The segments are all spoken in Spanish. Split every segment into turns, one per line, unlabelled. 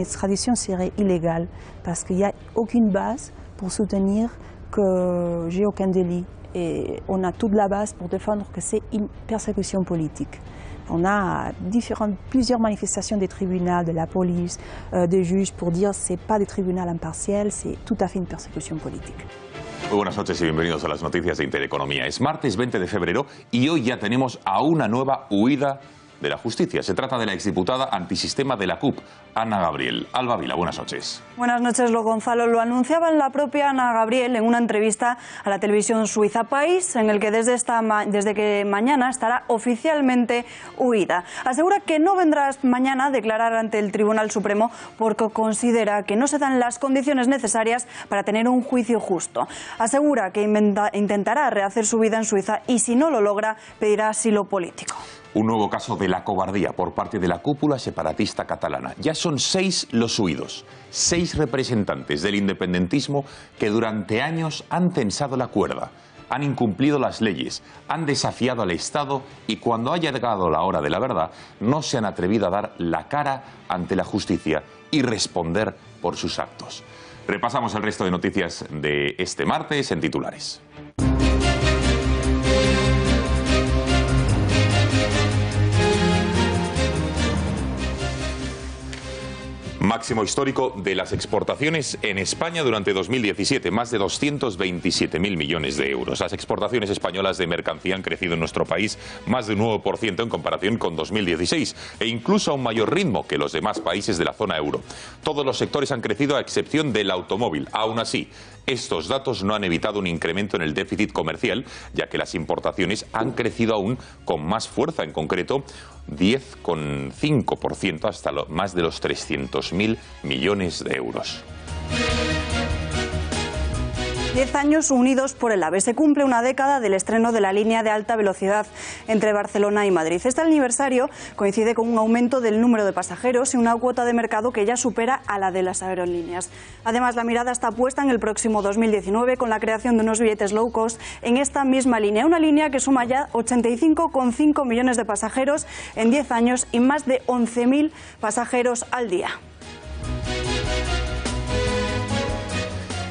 extradition serait illégale parce qu'il n'y a aucune base pour soutenir que j'ai aucun délit. Et on a toute la base pour défendre que c'est une persécution politique. On a plusieurs manifestations des tribunaux, de la police, des juges pour dire que ce n'est pas des tribunaux impartiels, c'est tout à fait une persécution politique.
Muy buenas noches y bienvenidos a las noticias de Intereconomía. Es martes 20 de febrero y hoy ya tenemos a una nueva huida de la justicia. Se trata de la exdiputada antisistema de la CUP, Ana Gabriel. Alba Vila, buenas noches.
Buenas noches, Gonzalo. Lo anunciaba la propia Ana Gabriel en una entrevista a la televisión suiza País, en el que desde que mañana estará oficialmente huida. Asegura que no vendrá mañana a declarar ante el Tribunal Supremo porque considera que no se dan las condiciones necesarias para tener un juicio justo. Asegura que intentará rehacer su vida en Suiza y si no lo logra pedirá asilo político.
Un nuevo caso de la cobardía por parte de la cúpula separatista catalana. Ya son 6 los huidos, 6 representantes del independentismo que durante años han tensado la cuerda, han incumplido las leyes, han desafiado al Estado y cuando ha llegado la hora de la verdad no se han atrevido a dar la cara ante la justicia y responder por sus actos. Repasamos el resto de noticias de este martes en titulares. Máximo histórico de las exportaciones en España durante 2017, más de 227.000 millones de euros. Las exportaciones españolas de mercancía han crecido en nuestro país más de un 9% en comparación con 2016 e incluso a un mayor ritmo que los demás países de la zona euro. Todos los sectores han crecido a excepción del automóvil. Aún así, estos datos no han evitado un incremento en el déficit comercial, ya que las importaciones han crecido aún con más fuerza, en concreto 10,5% hasta más de los 300.000 millones de euros.
10 años unidos por el AVE. Se cumple una década del estreno de la línea de alta velocidad entre Barcelona y Madrid. Este aniversario coincide con un aumento del número de pasajeros y una cuota de mercado que ya supera a la de las aerolíneas. Además, la mirada está puesta en el próximo 2019 con la creación de unos billetes low cost en esta misma línea. Una línea que suma ya 85,5 millones de pasajeros en 10 años y más de 11.000 pasajeros al día.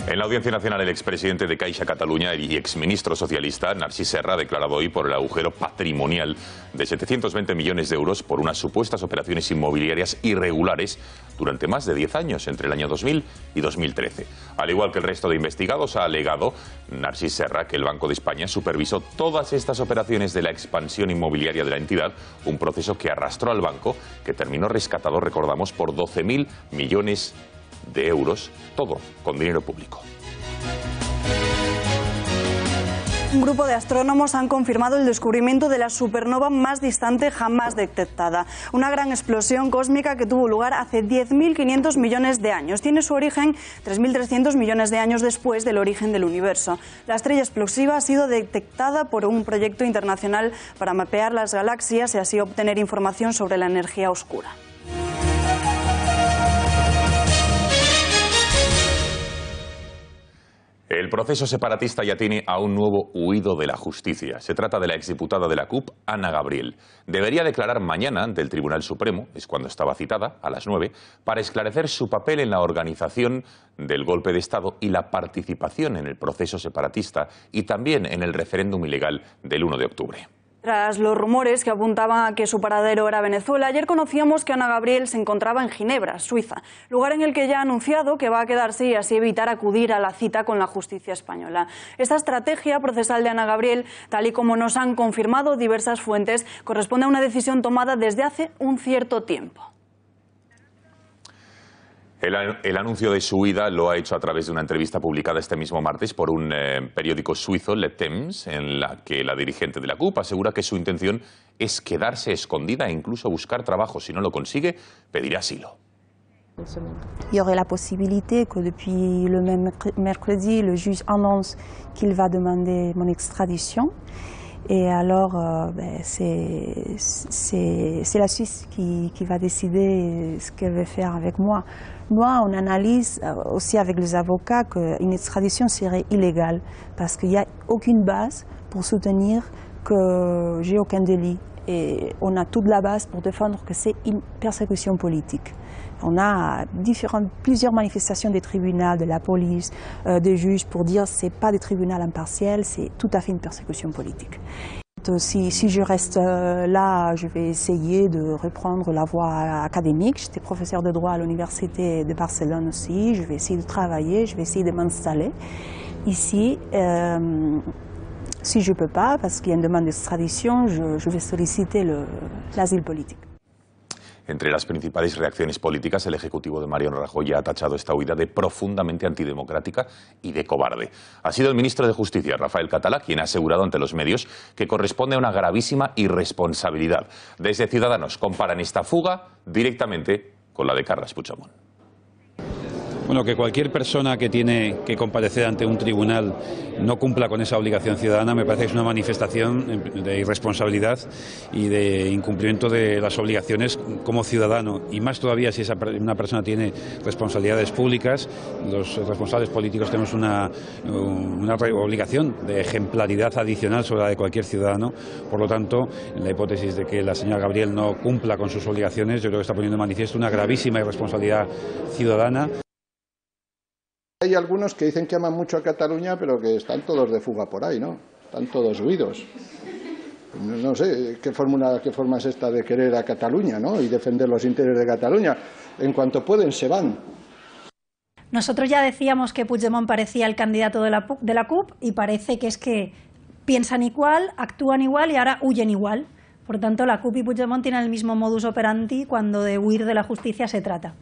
En la Audiencia Nacional, el expresidente de Caixa Cataluña y exministro socialista, Narcís Serra, ha declarado hoy por el agujero patrimonial de 720 millones de euros por unas supuestas operaciones inmobiliarias irregulares durante más de 10 años, entre el año 2000 y 2013. Al igual que el resto de investigados, ha alegado Narcís Serra que el Banco de España supervisó todas estas operaciones de la expansión inmobiliaria de la entidad, un proceso que arrastró al banco, que terminó rescatado, recordamos, por 12.000 millones de euros, todo con dinero público.
Un grupo de astrónomos han confirmado el descubrimiento de la supernova más distante jamás detectada. Una gran explosión cósmica que tuvo lugar hace 10.500 millones de años. Tiene su origen 3.300 millones de años después del origen del universo. La estrella explosiva ha sido detectada por un proyecto internacional para mapear las galaxias y así obtener información sobre la energía oscura.
El proceso separatista ya tiene a un nuevo huido de la justicia. Se trata de la exdiputada de la CUP, Ana Gabriel. Debería declarar mañana ante el Tribunal Supremo, es cuando estaba citada, a las 9, para esclarecer su papel en la organización del golpe de Estado y la participación en el proceso separatista y también en el referéndum ilegal del 1 de octubre.
Tras los rumores que apuntaban a que su paradero era Venezuela, ayer conocíamos que Ana Gabriel se encontraba en Ginebra, Suiza, lugar en el que ya ha anunciado que va a quedarse y así evitar acudir a la cita con la justicia española. Esta estrategia procesal de Ana Gabriel, tal y como nos han confirmado diversas fuentes, corresponde a una decisión tomada desde hace un cierto tiempo.
El anuncio de su huida lo ha hecho a través de una entrevista publicada este mismo martes por un periódico suizo, Le Temps, en la que la dirigente de la CUP asegura que su intención es quedarse escondida e incluso buscar trabajo. Si no lo consigue, pedirá asilo.
Il y aurait la possibilité que depuis le même mercredi, le juge annonce qu'il va demander mon extradition. Et alors, c'est la Suisse qui va décider ce qu'elle veut faire avec moi. Moi, on analyse aussi avec les avocats qu'une extradition serait illégale parce qu'il n'y a aucune base pour soutenir que j'ai aucun délit. Et on a toute la base pour défendre que c'est une persécution politique. On a plusieurs manifestations des tribunaux, de la police, des juges pour dire que ce n'est pas des tribunaux impartiels, c'est tout à fait une persécution politique. Si je reste là, je vais essayer de reprendre la voie académique. J'étais professeur de droit à l'université de Barcelone aussi. Je vais essayer de travailler, je vais essayer de m'installer ici. Si je ne peux pas, parce qu'il y a une demande d'extradition, je vais solliciter l'asile politique.
Entre las principales reacciones políticas, el Ejecutivo de Mariano Rajoy ha tachado esta huida de profundamente antidemocrática y de cobarde. Ha sido el ministro de Justicia, Rafael Català, quien ha asegurado ante los medios que corresponde a una gravísima irresponsabilidad. Desde Ciudadanos comparan esta fuga directamente con la de Carles Puigdemont.
Bueno, que cualquier persona que tiene que comparecer ante un tribunal no cumpla con esa obligación ciudadana me parece que es una manifestación de irresponsabilidad y de incumplimiento de las obligaciones como ciudadano, y más todavía si una persona tiene responsabilidades públicas. Los responsables políticos tenemos una obligación de ejemplaridad adicional sobre la de cualquier ciudadano. Por lo tanto, en la hipótesis de que la señora Gabriel no cumpla con sus obligaciones, yo creo que está poniendo de manifiesto una gravísima irresponsabilidad ciudadana.
Hay algunos que dicen que aman mucho a Cataluña, pero que están todos de fuga por ahí, ¿no? Están todos huidos. No sé qué forma es esta de querer a Cataluña, ¿no? Y defender los intereses de Cataluña. En cuanto pueden, se van.
Nosotros ya decíamos que Puigdemont parecía el candidato de la CUP y parece que es que piensan igual, actúan igual y ahora huyen igual. Por tanto, la CUP y Puigdemont tienen el mismo modus operandi cuando de huir de la justicia se trata.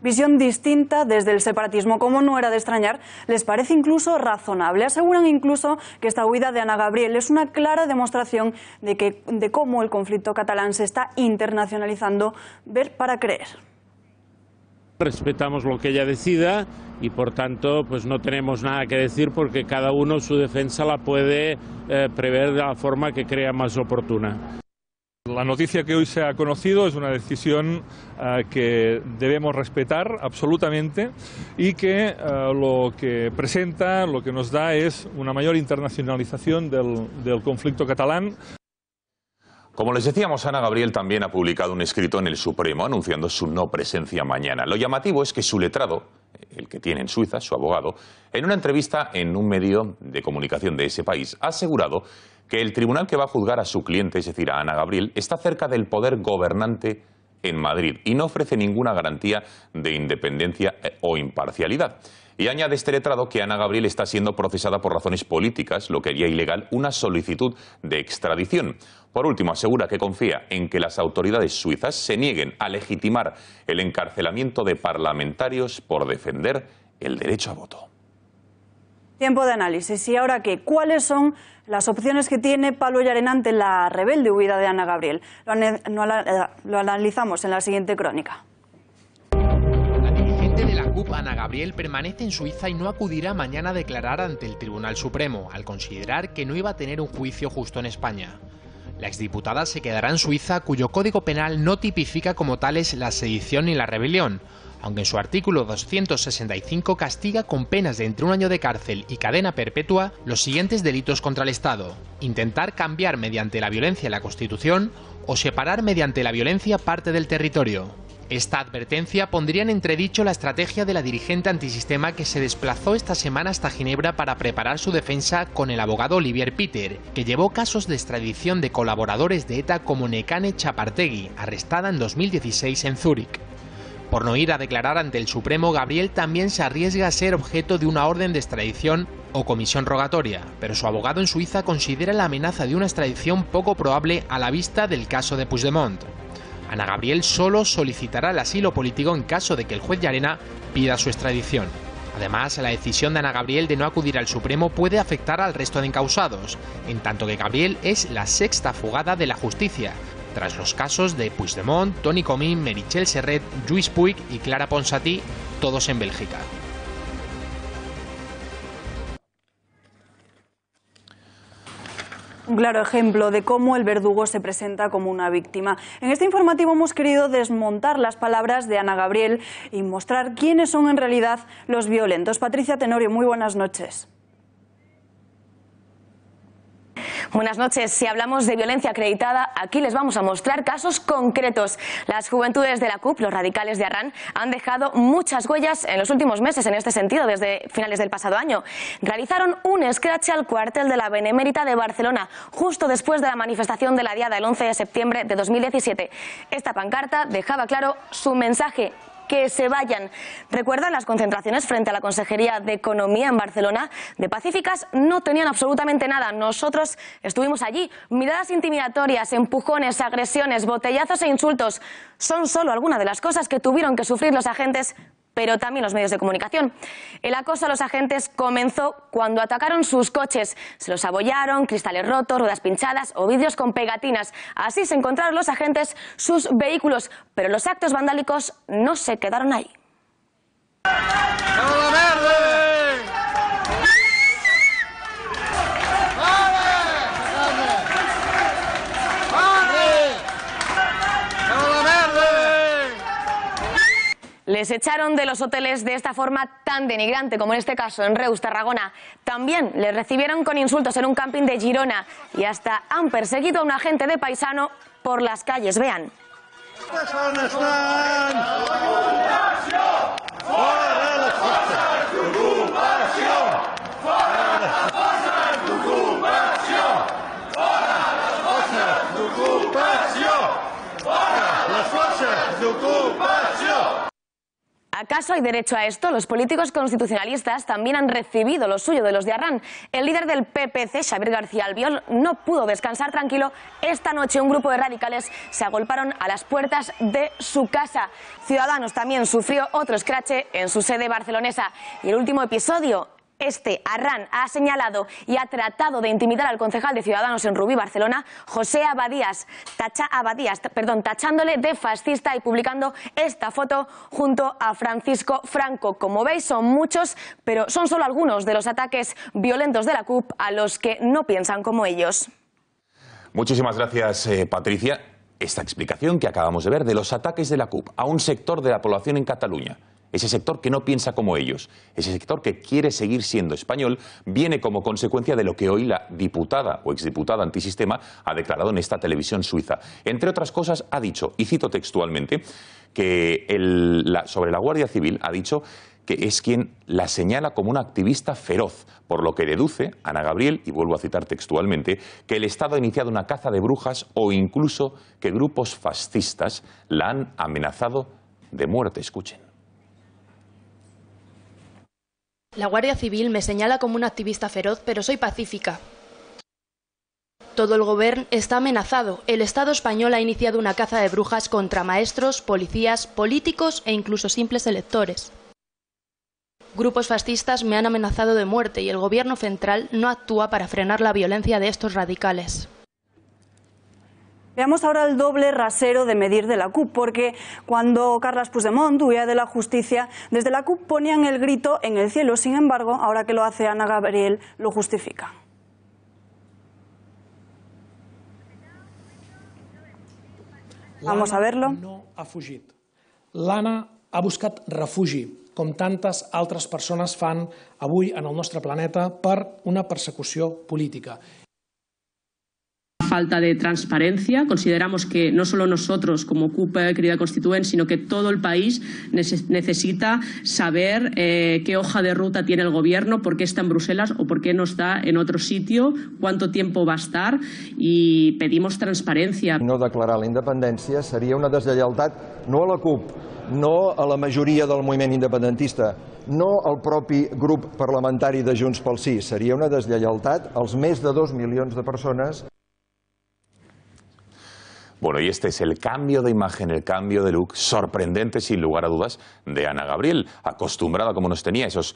Visión distinta desde el separatismo, como no era de extrañar, les parece incluso razonable. Aseguran incluso que esta huida de Ana Gabriel es una clara demostración de cómo el conflicto catalán se está internacionalizando. Ver para creer.
Respetamos lo que ella decida y por tanto pues no tenemos nada que decir, porque cada uno su defensa la puede prever de la forma que crea más oportuna.
La noticia que hoy se ha conocido es una decisión que debemos respetar absolutamente y que lo que presenta, lo que nos da es una mayor internacionalización del conflicto catalán.
Como les decíamos, Ana Gabriel también ha publicado un escrito en el Supremo anunciando su no presencia mañana. Lo llamativo es que su letrado, el que tiene en Suiza, su abogado, en una entrevista en un medio de comunicación de ese país, ha asegurado que el tribunal que va a juzgar a su cliente, es decir, a Ana Gabriel, está cerca del poder gobernante en Madrid y no ofrece ninguna garantía de independencia o imparcialidad. Y añade este letrado que Ana Gabriel está siendo procesada por razones políticas, lo que haría ilegal una solicitud de extradición. Por último, asegura que confía en que las autoridades suizas se nieguen a legitimar el encarcelamiento de parlamentarios por defender el derecho a voto.
Tiempo de análisis. ¿Y ahora qué? ¿Cuáles son las opciones que tiene Pablo Llarena ante la rebelde huida de Ana Gabriel? Lo analizamos en la siguiente crónica.
La dirigente de la CUP, Ana Gabriel, permanece en Suiza y no acudirá mañana a declarar ante el Tribunal Supremo, al considerar que no iba a tener un juicio justo en España. La exdiputada se quedará en Suiza, cuyo código penal no tipifica como tales la sedición ni la rebelión, aunque en su artículo 265 castiga con penas de entre 1 año de cárcel y cadena perpetua los siguientes delitos contra el Estado: intentar cambiar mediante la violencia la Constitución o separar mediante la violencia parte del territorio. Esta advertencia pondría en entredicho la estrategia de la dirigente antisistema, que se desplazó esta semana hasta Ginebra para preparar su defensa con el abogado Olivier Peter, que llevó casos de extradición de colaboradores de ETA como Nekane Txapartegi, arrestada en 2016 en Zúrich. Por no ir a declarar ante el Supremo, Gabriel también se arriesga a ser objeto de una orden de extradición o comisión rogatoria, pero su abogado en Suiza considera la amenaza de una extradición poco probable a la vista del caso de Puigdemont. Ana Gabriel solo solicitará el asilo político en caso de que el juez Llarena pida su extradición. Además, la decisión de Ana Gabriel de no acudir al Supremo puede afectar al resto de encausados, en tanto que Gabriel es la sexta fugada de la justicia, tras los casos de Puigdemont, Toni Comín, Meritxell Serret, Lluís Puig y Clara Ponsatí, todos en Bélgica.
Un claro ejemplo de cómo el verdugo se presenta como una víctima. En este informativo hemos querido desmontar las palabras de Ana Gabriel y mostrar quiénes son en realidad los violentos. Patricia Tenorio, muy buenas noches.
Buenas noches. Si hablamos de violencia acreditada, aquí les vamos a mostrar casos concretos. Las juventudes de la CUP, los radicales de Arran, han dejado muchas huellas en los últimos meses en este sentido, desde finales del pasado año. Realizaron un escrache al cuartel de la Benemérita de Barcelona, justo después de la manifestación de la Diada el 11 de septiembre de 2017. Esta pancarta dejaba claro su mensaje: que se vayan. ¿Recuerdan las concentraciones frente a la Consejería de Economía en Barcelona? De pacíficas no tenían absolutamente nada. Nosotros estuvimos allí. Miradas intimidatorias, empujones, agresiones, botellazos e insultos son solo algunas de las cosas que tuvieron que sufrir los agentes, pero también los medios de comunicación. El acoso a los agentes comenzó cuando atacaron sus coches. Se los abollaron, cristales rotos, ruedas pinchadas o vidrios con pegatinas. Así se encontraron los agentes sus vehículos, pero los actos vandálicos no se quedaron ahí. Les echaron de los hoteles de esta forma tan denigrante como en este caso en Reus, Tarragona. También les recibieron con insultos en un camping de Girona y hasta han perseguido a un agente de Paisano por las calles. Vean. ¿Acaso hay derecho a esto? Los políticos constitucionalistas también han recibido lo suyo de los de Arran. El líder del PPC, Xavier García Albiol, no pudo descansar tranquilo. Esta noche un grupo de radicales se agolparon a las puertas de su casa. Ciudadanos también sufrió otro escrache en su sede barcelonesa. Y el último episodio, Arran ha señalado y ha tratado de intimidar al concejal de Ciudadanos en Rubí, Barcelona, José Abadías, tachándole de fascista y publicando esta foto junto a Francisco Franco. Como veis, son muchos, pero son solo algunos de los ataques violentos de la CUP a los que no piensan como ellos.
Muchísimas gracias, Patricia. Esta explicación que acabamos de ver de los ataques de la CUP a un sector de la población en Cataluña, ese sector que no piensa como ellos, ese sector que quiere seguir siendo español, viene como consecuencia de lo que hoy la diputada o exdiputada antisistema ha declarado en esta televisión suiza. Entre otras cosas, ha dicho, y cito textualmente, que sobre la Guardia Civil ha dicho que es quien la señala como una activista feroz, por lo que deduce Ana Gabriel, y vuelvo a citar textualmente, que el Estado ha iniciado una caza de brujas o incluso que grupos fascistas la han amenazado de muerte. Escuchen.
La Guardia Civil me señala como una activista feroz, pero soy pacífica. Todo el gobierno está amenazado. El Estado español ha iniciado una caza de brujas contra maestros, policías, políticos e incluso simples electores. Grupos fascistas me han amenazado de muerte y el gobierno central no actúa para frenar la violencia de estos radicales.
Veamos ahora el doble rasero de medir de la CUP, porque cuando Carles Puigdemont huía de la justicia, desde la CUP ponían el grito en el cielo. Sin embargo, ahora que lo hace Ana Gabriel, lo justifica. Vamos a verlo.
No ha fugit. L'Anna ha buscat refugi, com tantes altres persones fan avui en el nostre planeta per una persecució política.
Falta de transparencia. Consideramos que no solo nosotros como CUP Crida Constituent, sino que todo el país necesita saber qué hoja de ruta tiene el gobierno, por qué está en Bruselas o por qué no está en otro sitio, cuánto tiempo va a estar, y pedimos transparencia.
No declarar la independència seria una deslleialtat no a la CUP, no a la majoria del moviment independentista, no al propi grup parlamentari de Junts pel Sí, seria una deslleialtat als més de 2 milions de persones.
Bueno, y este es el cambio de imagen, el cambio de look, sorprendente sin lugar a dudas, de Ana Gabriel, acostumbrada como nos tenía a esos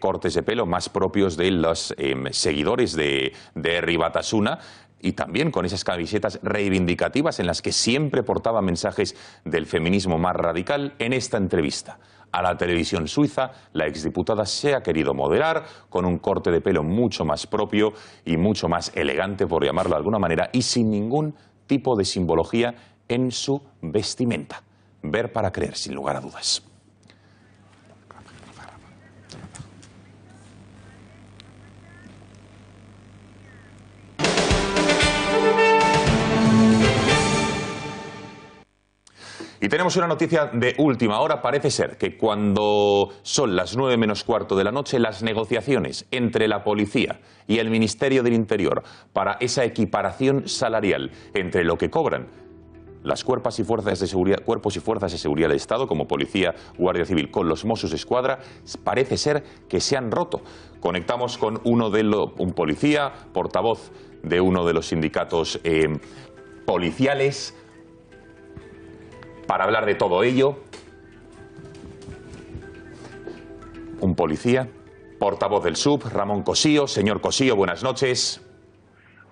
cortes de pelo más propios de los seguidores de Herri Batasuna, y también con esas camisetas reivindicativas en las que siempre portaba mensajes del feminismo más radical. En esta entrevista a la televisión suiza, la exdiputada se ha querido moderar con un corte de pelo mucho más propio y mucho más elegante, por llamarlo de alguna manera, y sin ningún tipo de simbología en su vestimenta. Ver para creer, sin lugar a dudas. tenemos una noticia de última hora. Parece ser que cuando son las 9 menos cuarto de la noche, las negociaciones entre la policía y el Ministerio del Interior para esa equiparación salarial entre lo que cobran las cuerpos y fuerzas de seguridad del Estado, como policía, guardia civil, con los Mossos d'Esquadra, parece ser que se han roto. Conectamos con un policía, portavoz de uno de los sindicatos policiales, para hablar de todo ello. Un policía, portavoz del SUB, Ramón Cosío. Señor Cosío, buenas noches.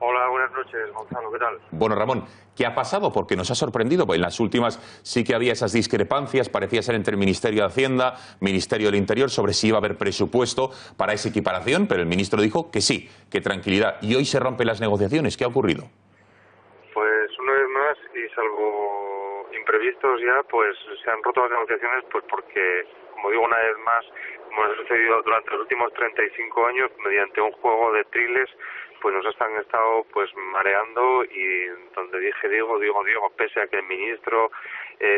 Hola, buenas noches, Gonzalo, ¿qué tal?
Bueno, Ramón, ¿qué ha pasado? Porque nos ha sorprendido. En las últimas sí que había esas discrepancias, parecía ser entre el Ministerio de Hacienda, Ministerio del Interior, sobre si iba a haber presupuesto para esa equiparación, pero el ministro dijo que sí, que tranquilidad. Y hoy se rompen las negociaciones. ¿Qué ha ocurrido?
Pues una vez más, y salvo imprevistos ya, pues se han roto las negociaciones, pues porque, como digo una vez más, como ha sucedido durante los últimos 35 años, mediante un juego de triles, pues nos han estado pues mareando, y donde dije digo, pese a que el ministro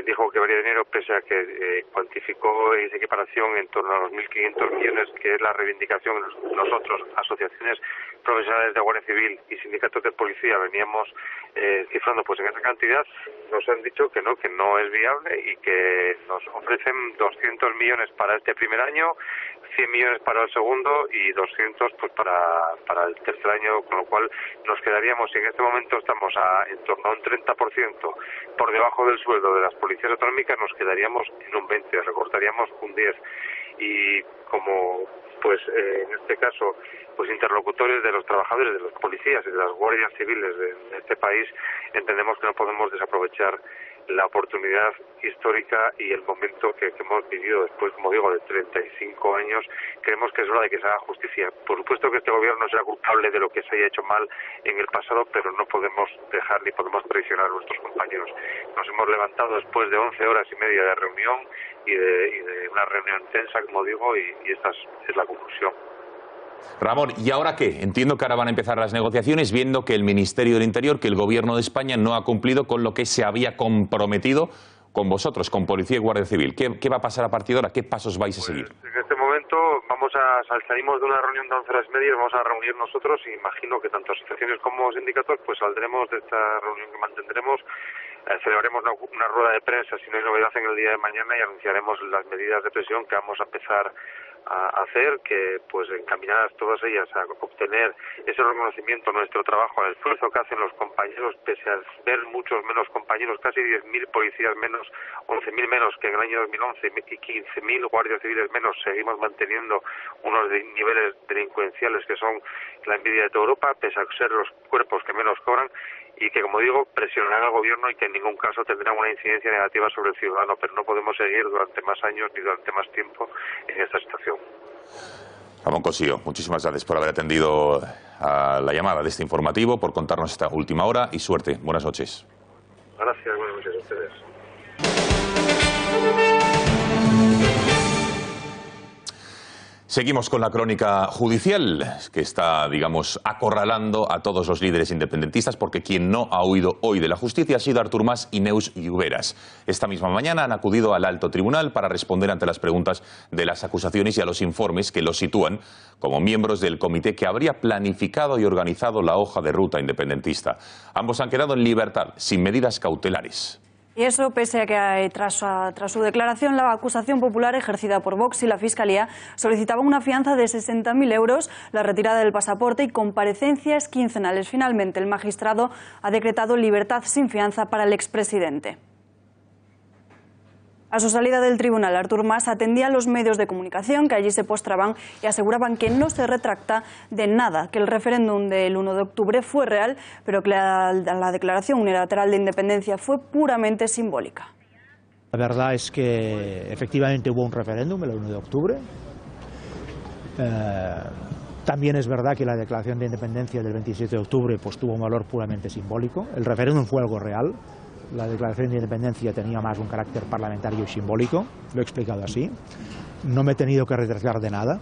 dijo que habría dinero, pese a que cuantificó esa equiparación en torno a los 1.500 millones, que es la reivindicación de nosotros, asociaciones profesionales de Guardia Civil y sindicatos de policía, veníamos cifrando pues en esa cantidad. Nos han dicho que no es viable y que nos ofrecen 200 millones para este primer año, 100 millones para el segundo y 200 pues para el tercer año, con lo cual nos quedaríamos, y en este momento estamos en torno a un 30% por debajo del sueldo de las policías autonómicas, nos quedaríamos en un 20%, recortaríamos un 10%. Y como pues en este caso pues interlocutores de los trabajadores, de los policías y de las guardias civiles de este país, entendemos que no podemos desaprovechar la oportunidad histórica y el momento que hemos vivido después, como digo, de 35 años. Creemos que es hora de que se haga justicia. Por supuesto que este gobierno será culpable de lo que se haya hecho mal en el pasado, pero no podemos dejar ni podemos traicionar a nuestros compañeros. Nos hemos levantado después de 11 horas y media de reunión y de una reunión tensa, como digo, y esta es la conclusión.
Ramón, ¿y ahora qué? Entiendo que ahora van a empezar las negociaciones, viendo que el Ministerio del Interior, que el Gobierno de España no ha cumplido con lo que se había comprometido con vosotros, con Policía y Guardia Civil. ¿Qué va a pasar a partir de ahora? ¿Qué pasos vais a seguir?
En este momento salimos de una reunión de 11 horas y media, vamos a reunir nosotros, y imagino que tanto asociaciones como sindicatos pues saldremos de esta reunión que mantendremos. Celebraremos una rueda de prensa si no hay novedad en el día de mañana, y anunciaremos las medidas de presión que vamos a empezar a hacer, que pues encaminadas todas ellas a obtener ese reconocimiento a nuestro trabajo, al esfuerzo que hacen los compañeros, pese a ver muchos menos compañeros, casi 10.000 policías menos, 11.000 menos que en el año 2011 y 15.000 guardias civiles menos. Seguimos manteniendo unos niveles delincuenciales que son la envidia de toda Europa, pese a ser los cuerpos que menos cobran, y que, como digo, presionarán al gobierno y que en ningún caso tendrán una incidencia negativa sobre el ciudadano, pero no podemos seguir durante más años ni durante más tiempo en esta situación.
Ramón Cosío, muchísimas gracias por haber atendido a la llamada de este informativo, por contarnos esta última hora, y suerte. Buenas noches.
Gracias, buenas noches a ustedes.
Seguimos con la crónica judicial, que está, digamos, acorralando a todos los líderes independentistas, porque quien no ha huido hoy de la justicia ha sido Artur Mas y Neus Lloveras. Esta misma mañana han acudido al alto tribunal para responder ante las preguntas de las acusaciones y a los informes que los sitúan como miembros del comité que habría planificado y organizado la hoja de ruta independentista. Ambos han quedado en libertad, sin medidas cautelares.
Y eso pese a que tras su declaración la acusación popular ejercida por Vox y la Fiscalía solicitaba una fianza de 60.000 euros, la retirada del pasaporte y comparecencias quincenales. Finalmente el magistrado ha decretado libertad sin fianza para el expresidente. A su salida del tribunal, Artur Mas atendía a los medios de comunicación que allí se postraban y aseguraban que no se retracta de nada, que el referéndum del 1 de octubre fue real, pero que la declaración unilateral de independencia fue puramente simbólica.
La verdad es que efectivamente hubo un referéndum el 1 de octubre. También es verdad que la declaración de independencia del 27 de octubre pues, tuvo un valor puramente simbólico. El referéndum fue algo real. La declaración de independencia tenía más un carácter parlamentario y simbólico, lo he explicado así. No me he tenido que retractar de nada.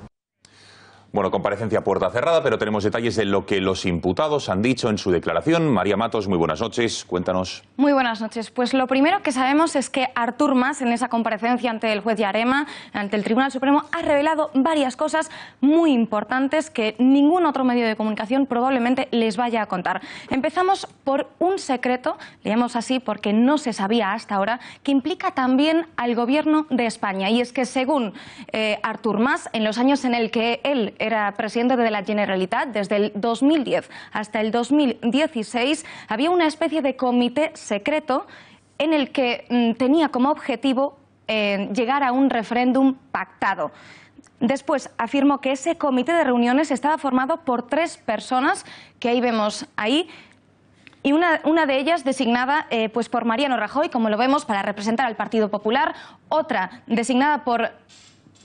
Bueno, comparecencia a puerta cerrada, pero tenemos detalles de lo que los imputados han dicho en su declaración. María Matos, muy buenas noches, cuéntanos.
Muy buenas noches. Pues lo primero que sabemos es que Artur Mas, en esa comparecencia ante el juez Yarema, ante el Tribunal Supremo, ha revelado varias cosas muy importantes que ningún otro medio de comunicación probablemente les vaya a contar. Empezamos por un secreto, le llamamos así porque no se sabía hasta ahora, que implica también al gobierno de España. Y es que según Artur Mas, en los años en el que él era presidente de la Generalitat, desde el 2010 hasta el 2016, había una especie de comité secreto en el que tenía como objetivo llegar a un referéndum pactado. Después afirmó que ese comité de reuniones estaba formado por 3 personas, que ahí vemos ahí, y una de ellas designada pues por Mariano Rajoy, como lo vemos, para representar al Partido Popular, otra designada por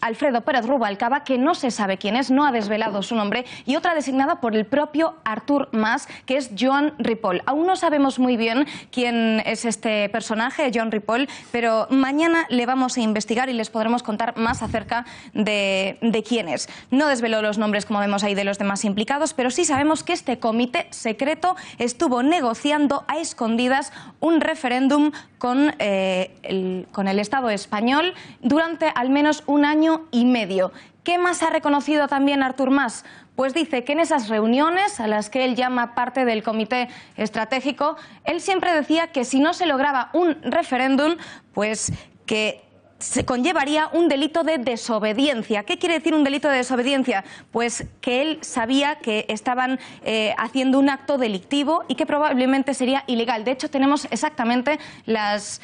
Alfredo Pérez Rubalcaba, que no se sabe quién es, no ha desvelado su nombre, y otra designada por el propio Artur Mas, que es Joan Ripoll. Aún no sabemos muy bien quién es este personaje, Joan Ripoll, pero mañana le vamos a investigar y les podremos contar más acerca de quién es. No desveló los nombres, como vemos ahí, de los demás implicados, pero sí sabemos que este comité secreto estuvo negociando a escondidas un referéndum con el Estado español durante al menos un año y medio. ¿Qué más ha reconocido también Artur Mas? Pues dice que en esas reuniones, a las que él llama parte del comité estratégico, él siempre decía que si no se lograba un referéndum, pues que se conllevaría un delito de desobediencia. ¿Qué quiere decir un delito de desobediencia? Pues que él sabía que estaban haciendo un acto delictivo y que probablemente sería ilegal. De hecho, tenemos exactamente las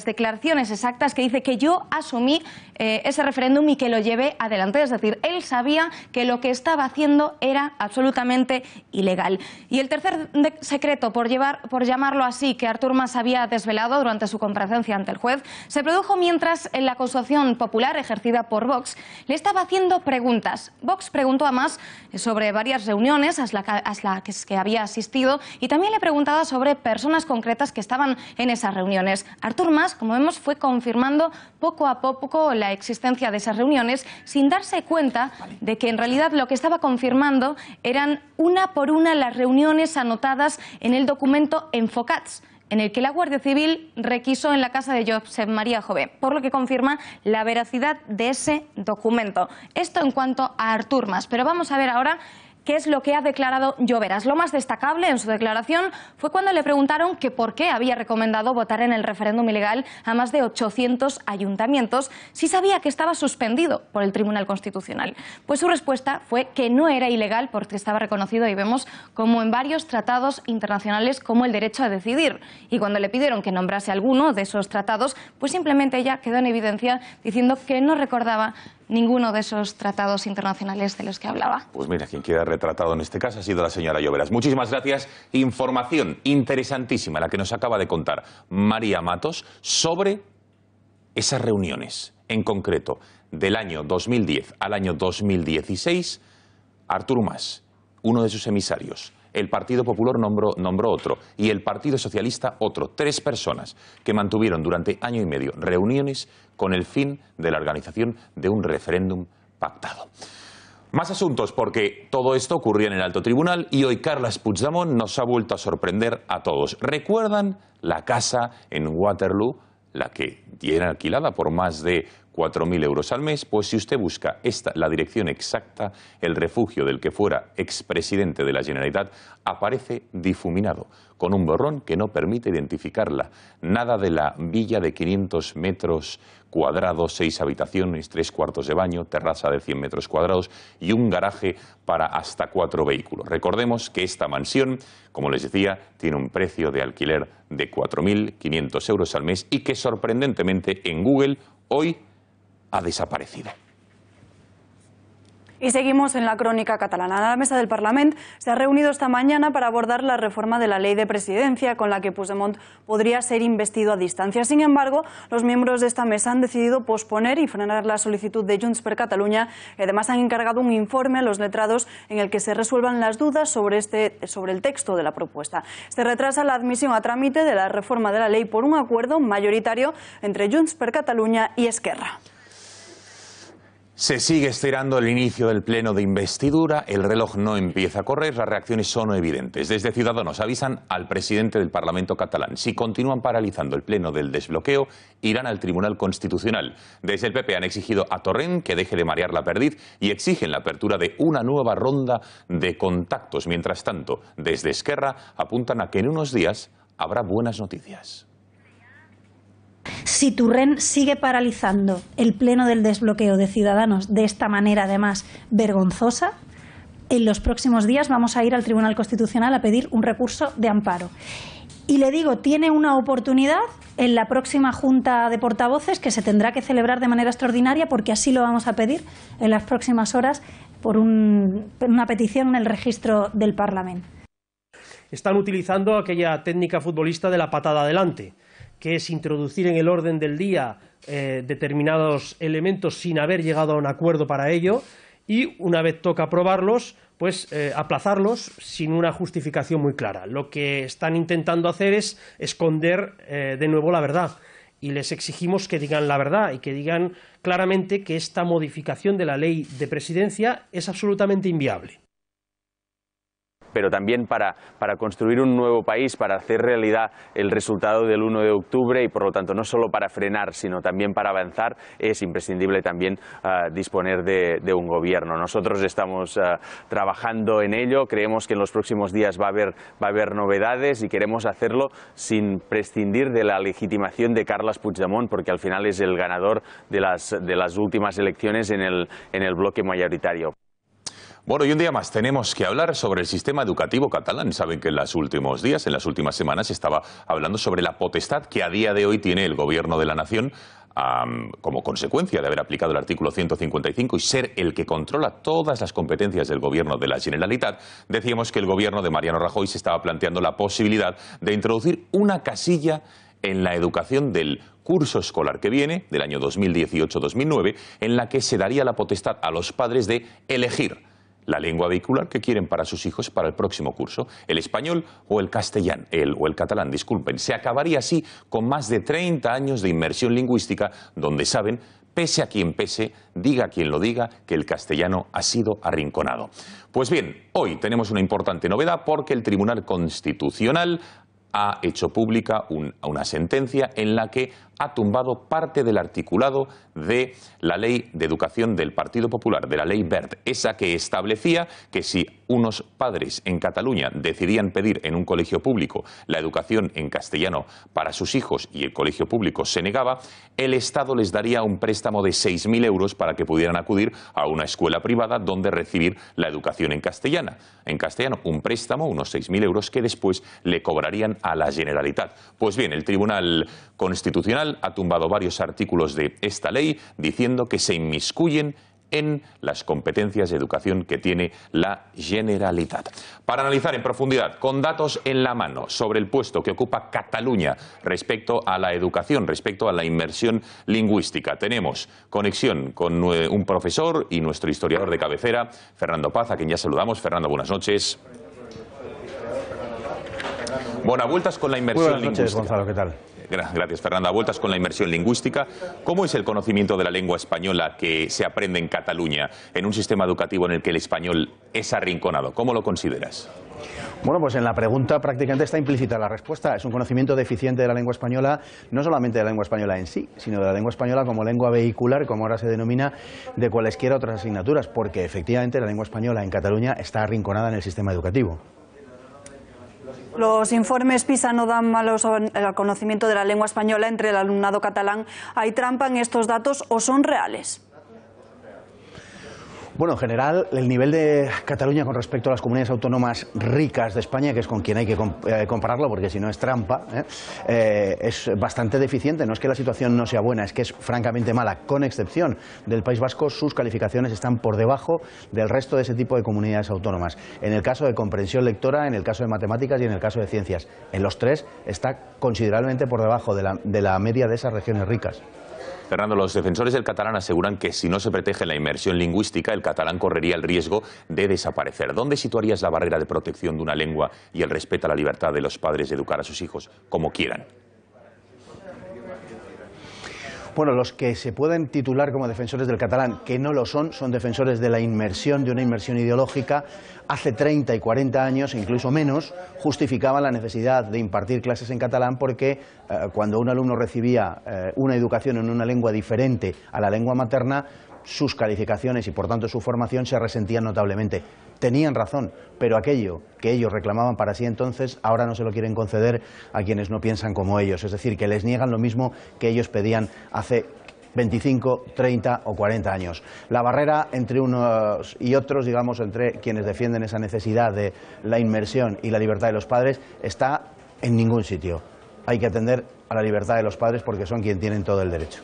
declaraciones exactas, que dice que yo asumí ese referéndum y que lo llevé adelante. Es decir, él sabía que lo que estaba haciendo era absolutamente ilegal. Y el tercer secreto, por llamarlo así, que Artur Mas había desvelado durante su comparecencia ante el juez, se produjo mientras en la consultación popular ejercida por Vox le estaba haciendo preguntas. Vox preguntó a Mas sobre varias reuniones a las que había asistido y también le preguntaba sobre personas concretas que estaban en esas reuniones. Artur Mas, como vemos, fue confirmando poco a poco la existencia de esas reuniones sin darse cuenta de que en realidad lo que estaba confirmando eran una por una las reuniones anotadas en el documento Enfocats, en el que la Guardia Civil requisó en la casa de Josep María Jové, por lo que confirma la veracidad de ese documento. Esto en cuanto a Artur Mas, pero vamos a ver ahora qué es lo que ha declarado Lloveras. Lo más destacable en su declaración fue cuando le preguntaron que por qué había recomendado votar en el referéndum ilegal a más de 800 ayuntamientos si sabía que estaba suspendido por el Tribunal Constitucional. Pues su respuesta fue que no era ilegal porque estaba reconocido, y vemos, como en varios tratados internacionales, como el derecho a decidir. Y cuando le pidieron que nombrase alguno de esos tratados, pues simplemente ella quedó en evidencia diciendo que no recordaba ninguno de esos tratados internacionales de los que hablaba.
Pues mira, quien queda retratado en este caso ha sido la señora Lloveras. Muchísimas gracias. Información interesantísima la que nos acaba de contar María Matos sobre esas reuniones. En concreto, del año 2010 al año 2016, Artur Mas, uno de sus emisarios, el Partido Popular nombró otro y el Partido Socialista otro. 3 personas que mantuvieron durante año y medio reuniones con el fin de la organización de un referéndum pactado. Más asuntos, porque todo esto ocurría en el alto tribunal y hoy Carles Puigdemont nos ha vuelto a sorprender a todos. ¿Recuerdan la casa en Waterloo, la que tiene alquilada por más de 4.000 euros al mes? Pues si usted busca la dirección exacta, el refugio del que fuera expresidente de la Generalitat aparece difuminado, con un borrón que no permite identificarla. Nada de la villa de 500 metros cuadrados, 6 habitaciones, 3 cuartos de baño, terraza de 100 metros cuadrados y un garaje para hasta 4 vehículos. Recordemos que esta mansión, como les decía, tiene un precio de alquiler de 4.500 euros al mes y que sorprendentemente en Google hoy ha desaparecido.
Y seguimos en la crónica catalana. La mesa del Parlament se ha reunido esta mañana para abordar la reforma de la ley de presidencia con la que Puigdemont podría ser investido a distancia. Sin embargo, los miembros de esta mesa han decidido posponer y frenar la solicitud de Junts per Catalunya y además han encargado un informe a los letrados en el que se resuelvan las dudas sobre el texto de la propuesta. Se retrasa la admisión a trámite de la reforma de la ley por un acuerdo mayoritario entre Junts per Catalunya y Esquerra.
Se sigue estirando el inicio del pleno de investidura, el reloj no empieza a correr, las reacciones son evidentes. Desde Ciudadanos avisan al presidente del Parlamento catalán. Si continúan paralizando el pleno del desbloqueo, irán al Tribunal Constitucional. Desde el PP han exigido a Torrent que deje de marear la perdiz y exigen la apertura de una nueva ronda de contactos. Mientras tanto, desde Esquerra apuntan a que en unos días habrá buenas noticias.
Si Torrent sigue paralizando el pleno del desbloqueo de Ciudadanos de esta manera, además, vergonzosa, en los próximos días vamos a ir al Tribunal Constitucional a pedir un recurso de amparo. Y le digo, tiene una oportunidad en la próxima Junta de Portavoces que se tendrá que celebrar de manera extraordinaria, porque así lo vamos a pedir en las próximas horas por una petición en el registro del Parlamento.
Están utilizando aquella técnica futbolista de la patada adelante, que es introducir en el orden del día determinados elementos sin haber llegado a un acuerdo para ello y una vez toca aprobarlos, pues aplazarlos sin una justificación muy clara. Lo que están intentando hacer es esconder de nuevo la verdad y les exigimos que digan la verdad y que digan claramente que esta modificación de la ley de presidencia es absolutamente inviable.
Pero también para construir un nuevo país, para hacer realidad el resultado del 1 de octubre y por lo tanto no solo para frenar, sino también para avanzar, es imprescindible también disponer de un gobierno. Nosotros estamos trabajando en ello, creemos que en los próximos días va a haber novedades y queremos hacerlo sin prescindir de la legitimación de Carles Puigdemont, porque al final es el ganador de las últimas elecciones en el bloque mayoritario.
Bueno, y un día más tenemos que hablar sobre el sistema educativo catalán. Saben que en los últimos días, en las últimas semanas, se estaba hablando sobre la potestad que a día de hoy tiene el Gobierno de la Nación como consecuencia de haber aplicado el artículo 155 y ser el que controla todas las competencias del Gobierno de la Generalitat. Decíamos que el Gobierno de Mariano Rajoy se estaba planteando la posibilidad de introducir una casilla en la educación del curso escolar que viene, del año 2018-2009, en la que se daría la potestad a los padres de elegir la lengua vehicular que quieren para sus hijos para el próximo curso, el español o el castellano, o el catalán, disculpen. Se acabaría así con más de 30 años de inmersión lingüística donde saben, pese a quien pese, diga quien lo diga, que el castellano ha sido arrinconado. Pues bien, hoy tenemos una importante novedad porque el Tribunal Constitucional ha hecho pública una sentencia en la que ha tumbado parte del articulado de la Ley de Educación del Partido Popular, de la Ley Wert, esa que establecía que si unos padres en Cataluña decidían pedir en un colegio público la educación en castellano para sus hijos y el colegio público se negaba, el Estado les daría un préstamo de 6.000 euros para que pudieran acudir a una escuela privada donde recibir la educación en castellano. En castellano, un préstamo, unos 6.000 euros que después le cobrarían a la Generalitat. Pues bien, el Tribunal Constitucional ha tumbado varios artículos de esta ley diciendo que se inmiscuyen en las competencias de educación que tiene la Generalitat. Para analizar en profundidad, con datos en la mano, sobre el puesto que ocupa Cataluña respecto a la educación, respecto a la inmersión lingüística, tenemos conexión con un profesor y nuestro historiador de cabecera, Fernando Paz, a quien ya saludamos. Fernando, buenas noches. Bueno, a vueltas con la inmersión
Buenas noches,
lingüística.
Gonzalo, ¿qué tal?
Gracias, Fernanda. A vueltas con la inmersión lingüística. ¿Cómo es el conocimiento de la lengua española que se aprende en Cataluña en un sistema educativo en el que el español es arrinconado? ¿Cómo lo consideras?
Bueno, pues en la pregunta prácticamente está implícita la respuesta. Es un conocimiento deficiente de la lengua española, no solamente de la lengua española en sí, sino de la lengua española como lengua vehicular, como ahora se denomina, de cualesquiera otras asignaturas, porque efectivamente la lengua española en Cataluña está arrinconada en el sistema educativo.
Los informes PISA no dan malos al conocimiento de la lengua española entre el alumnado catalán. ¿Hay trampa en estos datos o son reales?
Bueno, en general, el nivel de Cataluña con respecto a las comunidades autónomas ricas de España, que es con quien hay que compararlo, porque si no es trampa, es bastante deficiente. No es que la situación no sea buena, es que es francamente mala. Con excepción del País Vasco, sus calificaciones están por debajo del resto de ese tipo de comunidades autónomas. En el caso de comprensión lectora, en el caso de matemáticas y en el caso de ciencias. En los tres está considerablemente por debajo de la media de esas regiones ricas.
Fernando, los defensores del catalán aseguran que si no se protege la inmersión lingüística, el catalán correría el riesgo de desaparecer. ¿Dónde situarías la barrera de protección de una lengua y el respeto a la libertad de los padres de educar a sus hijos como quieran?
Bueno, los que se pueden titular como defensores del catalán, que no lo son, son defensores de la inmersión, de una inmersión ideológica. Hace 30 y 40 años, incluso menos, justificaban la necesidad de impartir clases en catalán porque cuando un alumno recibía una educación en una lengua diferente a la lengua materna, sus calificaciones y por tanto su formación se resentían notablemente. Tenían razón, pero aquello que ellos reclamaban para sí entonces, ahora no se lo quieren conceder a quienes no piensan como ellos. Es decir, que les niegan lo mismo que ellos pedían hace 25, 30 o 40 años. La barrera entre unos y otros, digamos, entre quienes defienden esa necesidad de la inmersión y la libertad de los padres, está en ningún sitio. Hay que atender a la libertad de los padres porque son quienes tienen todo el derecho.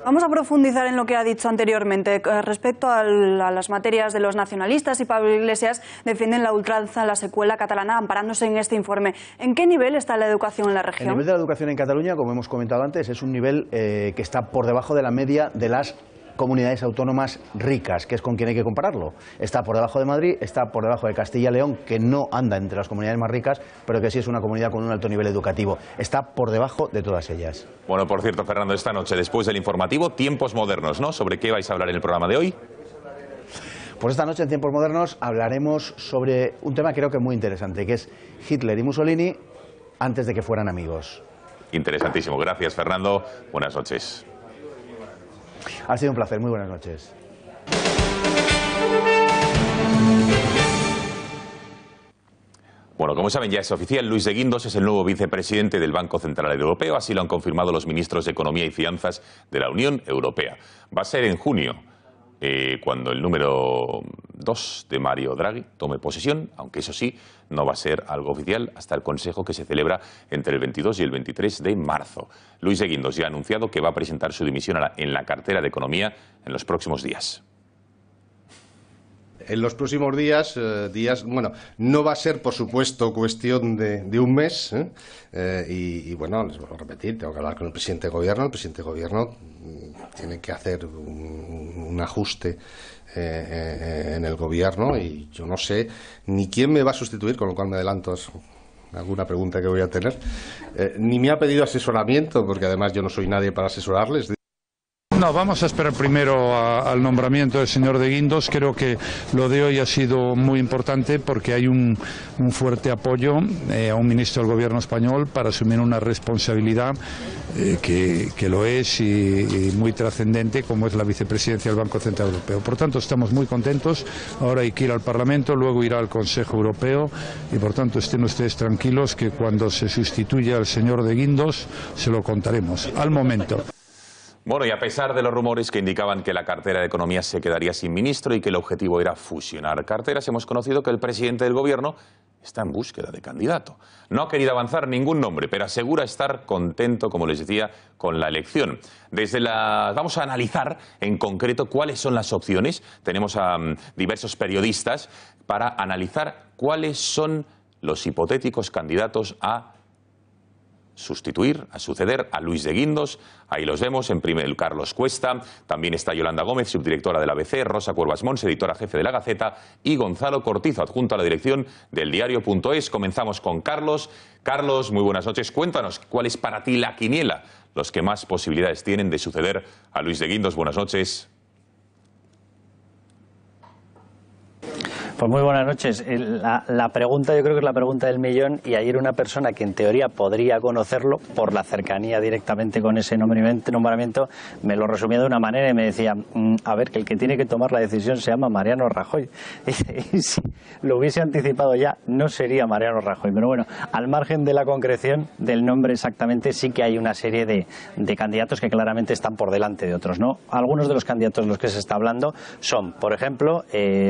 Vamos a profundizar en lo que ha dicho anteriormente. Respecto a las materias de los nacionalistas y Pablo Iglesias defienden la ultranza, la secuela catalana, amparándose en este informe. ¿En qué nivel está la educación en la región?
El nivel de la educación en Cataluña, como hemos comentado antes, es un nivel que está por debajo de la media de las comunidades autónomas ricas, que es con quien hay que compararlo. Está por debajo de Madrid, está por debajo de Castilla y León, que no anda entre las comunidades más ricas, pero que sí es una comunidad con un alto nivel educativo. Está por debajo de todas ellas.
Bueno, por cierto, Fernando, esta noche, después del informativo, tiempos modernos, ¿no? ¿Sobre qué vais a hablar en el programa de hoy?
Pues esta noche en Tiempos Modernos hablaremos sobre un tema creo que muy interesante, que es Hitler y Mussolini antes de que fueran amigos.
Interesantísimo. Gracias, Fernando. Buenas noches.
Ha sido un placer. Muy buenas noches.
Bueno, como saben ya es oficial, Luis de Guindos es el nuevo vicepresidente del Banco Central Europeo, así lo han confirmado los ministros de Economía y Finanzas de la Unión Europea. Va a ser en junio, cuando el número 2 de Mario Draghi tome posesión, aunque eso sí, no va a ser algo oficial hasta el Consejo que se celebra entre el 22 y el 23 de marzo. Luis de Guindos ya ha anunciado que va a presentar su dimisión en la cartera de Economía en los próximos días.
En los próximos días, bueno, no va a ser, por supuesto, cuestión de un mes. Y bueno, les vuelvo a repetir, tengo que hablar con el presidente de gobierno. El presidente de gobierno tiene que hacer un ajuste en el gobierno y yo no sé ni quién me va a sustituir, con lo cual me adelanto a alguna pregunta que voy a tener. Ni me ha pedido asesoramiento, porque además yo no soy nadie para asesorarles.
No, vamos a esperar primero al nombramiento del señor de Guindos. Creo que lo de hoy ha sido muy importante porque hay un fuerte apoyo a un ministro del gobierno español para asumir una responsabilidad que lo es y muy trascendente, como es la vicepresidencia del Banco Central Europeo. Por tanto, estamos muy contentos. Ahora hay que ir al Parlamento, luego irá al Consejo Europeo y por tanto estén ustedes tranquilos que cuando se sustituya al señor de Guindos se lo contaremos al momento.
Bueno, y a pesar de los rumores que indicaban que la cartera de Economía se quedaría sin ministro y que el objetivo era fusionar carteras, hemos conocido que el presidente del Gobierno está en búsqueda de candidato. No ha querido avanzar ningún nombre, pero asegura estar contento, como les decía, con la elección. Vamos a analizar en concreto cuáles son las opciones. Tenemos a diversos periodistas para analizar cuáles son los hipotéticos candidatos a sustituir, a suceder a Luis de Guindos. Ahí los vemos, en primer Carlos Cuesta, también está Yolanda Gómez, subdirectora de la ABC, Rosa Cuervas Mons, editora jefe de La Gaceta, y Gonzalo Cortizo, adjunto a la dirección del diario.es. Comenzamos con Carlos. Carlos, muy buenas noches. Cuéntanos, ¿cuál es para ti la quiniela? Los que más posibilidades tienen de suceder a Luis de Guindos. Buenas noches.
Pues muy buenas noches. La pregunta, yo creo que es la pregunta del millón, y ayer una persona que en teoría podría conocerlo por la cercanía directamente con ese nombramiento me lo resumía de una manera y me decía, a ver, que el que tiene que tomar la decisión se llama Mariano Rajoy. Y si lo hubiese anticipado ya, no sería Mariano Rajoy. Pero bueno, al margen de la concreción del nombre exactamente, sí que hay una serie de candidatos que claramente están por delante de otros, ¿no? Algunos de los candidatos de los que se está hablando son, por ejemplo,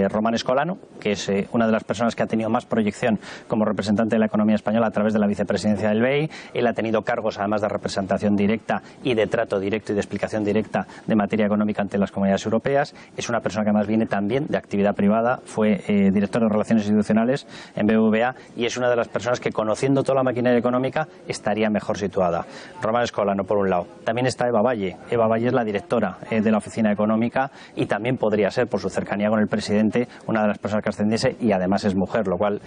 Román Escolano, que es una de las personas que ha tenido más proyección como representante de la economía española a través de la vicepresidencia del BEI. Él ha tenido cargos, además de representación directa y de trato directo y de explicación directa de materia económica ante las comunidades europeas. Es una persona que además viene también de actividad privada, fue director de Relaciones Institucionales en BBVA y es una de las personas que, conociendo toda la maquinaria económica, estaría mejor situada. Román Escolano, por un lado. También está Eva Valle. Eva Valle es la directora de la Oficina Económica y también podría ser, por su cercanía con el presidente, una de las personas que ascendiese y además es mujer, lo cual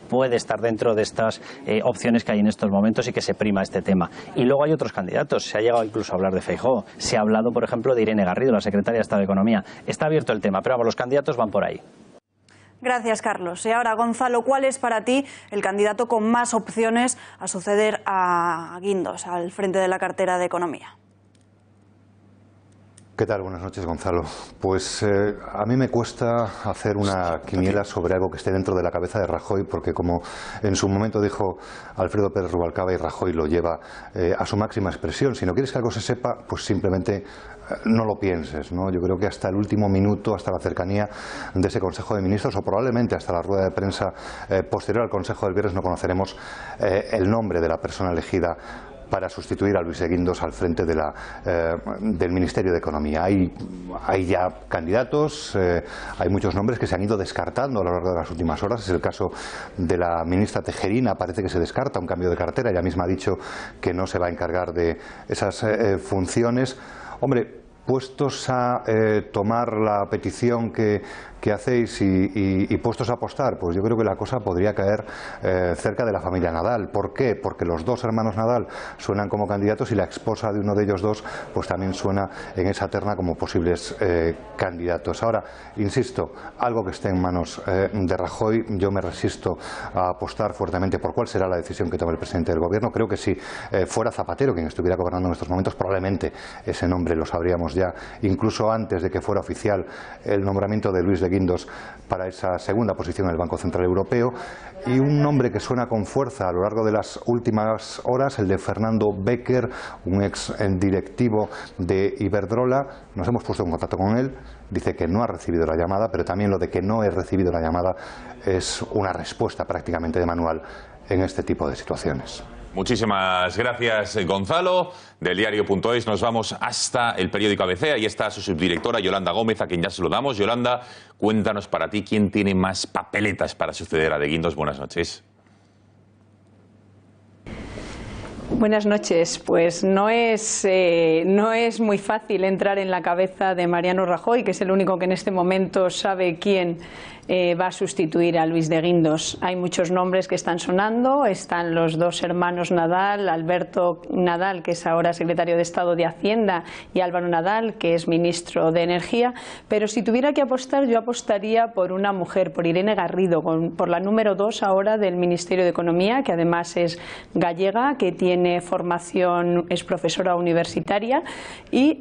puede estar dentro de estas opciones que hay en estos momentos y que se prima este tema. Y luego hay otros candidatos, se ha llegado incluso a hablar de Feijóo, se ha hablado, por ejemplo, de Irene Garrido, la secretaria de Estado de Economía. Está abierto el tema, pero vamos, los candidatos van por ahí.
Gracias, Carlos. Y ahora, Gonzalo, ¿cuál es para ti el candidato con más opciones a suceder a Guindos al frente de la cartera de Economía?
¿Qué tal? Buenas noches, Gonzalo. Pues a mí me cuesta hacer una quiniela sobre algo que esté dentro de la cabeza de Rajoy, porque como en su momento dijo Alfredo Pérez Rubalcaba, y Rajoy lo lleva a su máxima expresión, si no quieres que algo se sepa, pues simplemente no lo pienses, ¿no? Yo creo que hasta el último minuto, hasta la cercanía de ese Consejo de Ministros, o probablemente hasta la rueda de prensa posterior al Consejo del viernes, no conoceremos el nombre de la persona elegida para sustituir a Luis de Guindos al frente de del Ministerio de Economía. Hay ya candidatos, hay muchos nombres que se han ido descartando a lo largo de las últimas horas. Es el caso de la ministra Tejerina, parece que se descarta un cambio de cartera, ella misma ha dicho que no se va a encargar de esas funciones. Hombre, puestos a tomar la petición que hacéis y puestos a apostar, pues yo creo que la cosa podría caer cerca de la familia Nadal. ¿Por qué? Porque los dos hermanos Nadal suenan como candidatos y la esposa de uno de ellos dos pues también suena en esa terna como posibles candidatos. Ahora, insisto, algo que esté en manos de Rajoy, yo me resisto a apostar fuertemente por cuál será la decisión que tome el presidente del Gobierno. Creo que si fuera Zapatero quien estuviera gobernando en estos momentos, probablemente ese nombre lo sabríamos ya, incluso antes de que fuera oficial el nombramiento de Luis de Guindos para esa segunda posición en el Banco Central Europeo. Y un nombre que suena con fuerza a lo largo de las últimas horas, el de Fernando Becker, un ex directivo de Iberdrola. Nos hemos puesto en contacto con él, dice que no ha recibido la llamada, pero también lo de que no he recibido la llamada es una respuesta prácticamente de manual en este tipo de situaciones.
Muchísimas gracias, Gonzalo. Del diario.es nos vamos hasta el periódico ABC. Ahí está su subdirectora, Yolanda Gómez, a quien ya saludamos. Yolanda, cuéntanos para ti quién tiene más papeletas para suceder a de Guindos. Buenas noches.
Buenas noches. Pues no es muy fácil entrar en la cabeza de Mariano Rajoy, que es el único que en este momento sabe quién va a sustituir a Luis de Guindos. Hay muchos nombres que están sonando, están los dos hermanos Nadal, Alberto Nadal, que es ahora secretario de Estado de Hacienda, y Álvaro Nadal, que es ministro de Energía, pero si tuviera que apostar, yo apostaría por una mujer, por Irene Garrido, por la número 2 ahora del Ministerio de Economía, que además es gallega, que tiene formación, es profesora universitaria y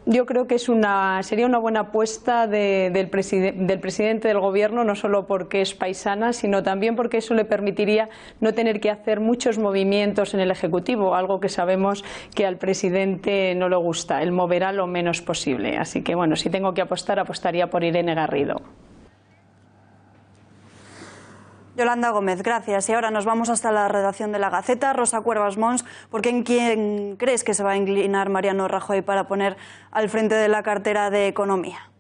yo creo que sería una buena apuesta del presidente del Gobierno, no solo porque es paisana, sino también porque eso le permitiría no tener que hacer muchos movimientos en el Ejecutivo, algo que sabemos que al presidente no le gusta, él moverá lo menos posible. Así que bueno, si tengo que apostar, apostaría por Irene Garrido.
Yolanda Gómez, gracias. Y ahora nos vamos hasta la redacción de La Gaceta. Rosa Cuervas Mons, ¿por en quién crees que se va a inclinar Mariano Rajoy para poner al frente de la cartera de Economía?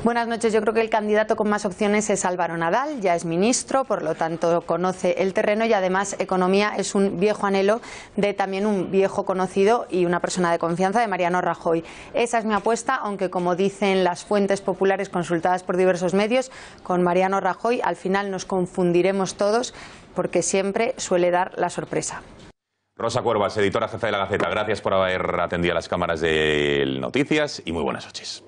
Buenas noches. Yo creo que el candidato con más opciones es Álvaro Nadal, ya es ministro, por lo tanto conoce el terreno y además Economía es un viejo anhelo de también un viejo conocido y una persona de confianza de Mariano Rajoy. Esa es mi apuesta, aunque como dicen las fuentes populares consultadas por diversos medios, con Mariano Rajoy al final nos confundiremos todos porque siempre suele dar la sorpresa.
Rosa Cuervas, editora jefe de La Gaceta, gracias por haber atendido a las cámaras de Noticias y muy buenas noches.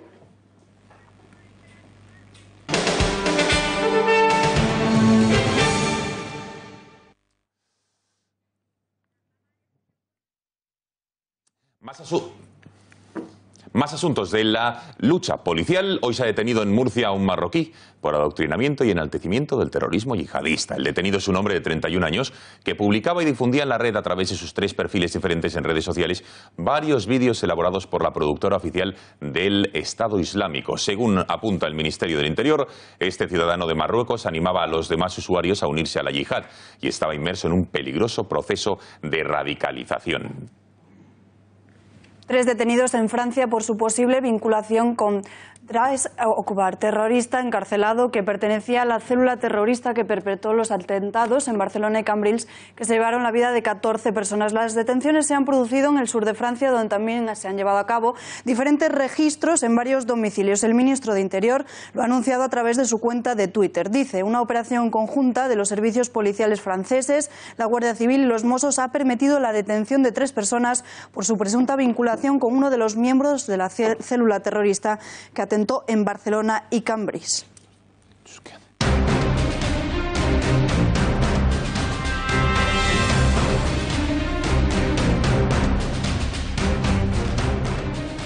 Más asuntos de la lucha policial. Hoy se ha detenido en Murcia a un marroquí por adoctrinamiento y enaltecimiento del terrorismo yihadista. El detenido es un hombre de 31 años que publicaba y difundía en la red a través de sus 3 perfiles diferentes en redes sociales varios vídeos elaborados por la productora oficial del Estado Islámico. Según apunta el Ministerio del Interior, este ciudadano de Marruecos animaba a los demás usuarios a unirse a la yihad y estaba inmerso en un peligroso proceso de radicalización.
3 detenidos en Francia por su posible vinculación con Drais Okubar, terrorista encarcelado que pertenecía a la célula terrorista que perpetró los atentados en Barcelona y Cambrils, que se llevaron la vida de 14 personas. Las detenciones se han producido en el sur de Francia, donde también se han llevado a cabo diferentes registros en varios domicilios. El ministro de Interior lo ha anunciado a través de su cuenta de Twitter. Dice, una operación conjunta de los servicios policiales franceses, la Guardia Civil y los Mossos ha permitido la detención de 3 personas por su presunta vinculación con uno de los miembros de la célula terrorista que atentó en Barcelona y Cambrils.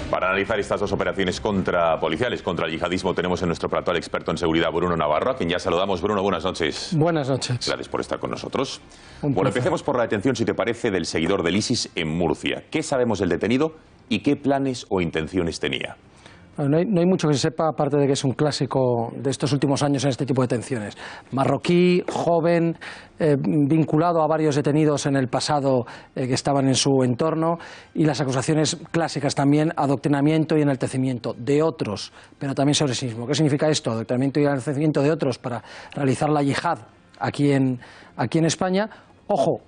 Para analizar estas dos operaciones policiales contra el yihadismo tenemos en nuestro plató al experto en seguridad Bruno Navarro, a quien ya saludamos. Bruno, buenas noches.
Buenas noches.
Gracias por estar con nosotros. Bueno, empecemos por la detención, si te parece, del seguidor del ISIS en Murcia. ¿Qué sabemos del detenido y qué planes o intenciones tenía?
No hay mucho que se sepa, aparte de que es un clásico de estos últimos años en este tipo de detenciones. Marroquí, joven, vinculado a varios detenidos en el pasado que estaban en su entorno, y las acusaciones clásicas también, adoctrinamiento y enaltecimiento de otros, pero también sobre sí mismo. ¿Qué significa esto? Adoctrinamiento y enaltecimiento de otros para realizar la yihad aquí en España. Ojo,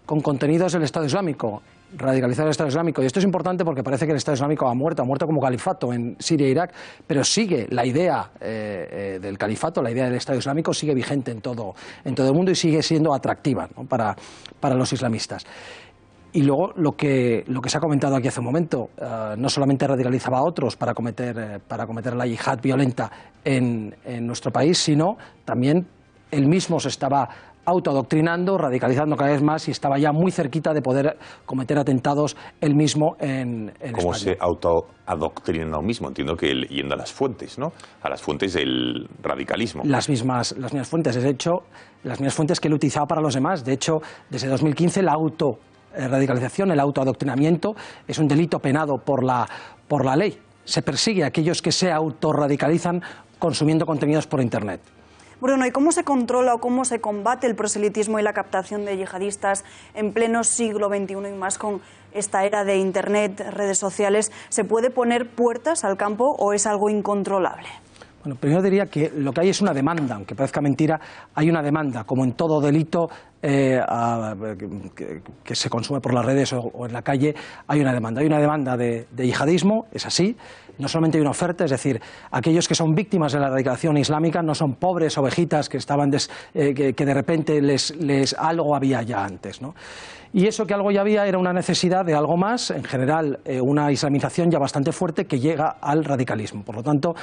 con contenidos del Estado Islámico. Radicalizar el Estado Islámico. Y esto es importante porque parece que el Estado Islámico ha muerto como califato en Siria e Irak, pero sigue la idea del califato, la idea del Estado Islámico sigue vigente en todo el mundo y sigue siendo atractiva, ¿no?, para los islamistas. Y luego lo que se ha comentado aquí hace un momento, no solamente radicalizaba a otros para cometer la yihad violenta en nuestro país, sino también él mismo se estaba autoadoctrinando, radicalizando cada vez más y estaba ya muy cerquita de poder cometer atentados él mismo en
¿Cómo
España.
se autoadoctrina él mismo? Entiendo que él yendo a las fuentes, ¿no? A las fuentes del radicalismo.
Las mismas fuentes, de hecho, las mismas fuentes que él utilizaba para los demás. De hecho, desde 2015 la radicalización, el autoadoctrinamiento es un delito penado por la ley. Se persigue a aquellos que se autorradicalizan consumiendo contenidos por Internet.
Bruno, ¿y cómo se controla o cómo se combate el proselitismo y la captación de yihadistas en pleno siglo XXI y más con esta era de Internet, redes sociales? ¿Se puede poner puertas al campo o es algo incontrolable?
Bueno, primero diría que lo que hay es una demanda, aunque parezca mentira, hay una demanda, como en todo delito que se consume por las redes o en la calle, hay una demanda de yihadismo, es así. No solamente hay una oferta, es decir, aquellos que son víctimas de la radicalización islámica no son pobres ovejitas que estaban que de repente algo había ya antes, ¿no? Y eso que algo ya había era una necesidad de algo más, en general una islamización ya bastante fuerte que llega al radicalismo. Por lo tanto,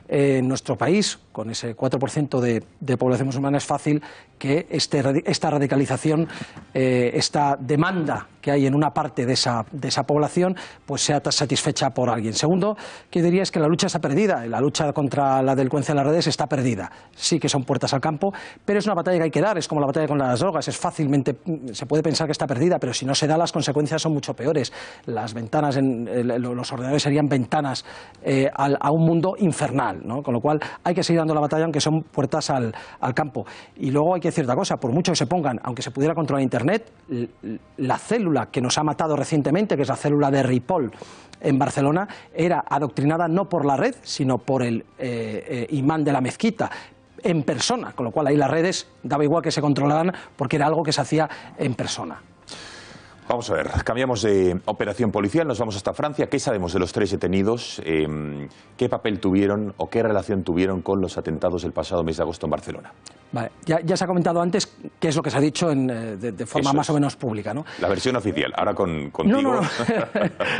en nuestro país, con ese 4% de población musulmana, es fácil que esta radicalización, esta demanda que hay en una parte de esa población, pues sea satisfecha por alguien. Segundo, que diría es que la lucha está perdida, la lucha contra la delincuencia en las redes está perdida. Sí que son puertas al campo, pero es una batalla que hay que dar, es como la batalla con las drogas, se puede pensar que está perdida, pero si no se da, las consecuencias son mucho peores. Las ventanas, los ordenadores serían ventanas a un mundo infernal, ¿no? Con lo cual hay que seguir dando la batalla, aunque son puertas al campo. Y luego hay que decir otra cosa, por mucho que se pongan, aunque se pudiera controlar Internet, la célula que nos ha matado recientemente, que es la célula de Ripoll en Barcelona, era adoctrinada no por la red, sino por el imán de la mezquita, en persona, con lo cual ahí las redes daba igual que se controlaran porque era algo que se hacía en persona.
Vamos a ver, cambiamos de operación policial, nos vamos hasta Francia. ¿Qué sabemos de los 3 detenidos? ¿Qué papel tuvieron o qué relación tuvieron con los atentados del pasado mes de agosto en Barcelona?
Vale, ya se ha comentado antes qué es lo que se ha dicho de forma más o menos pública, ¿no?
La versión oficial, ahora contigo.
No.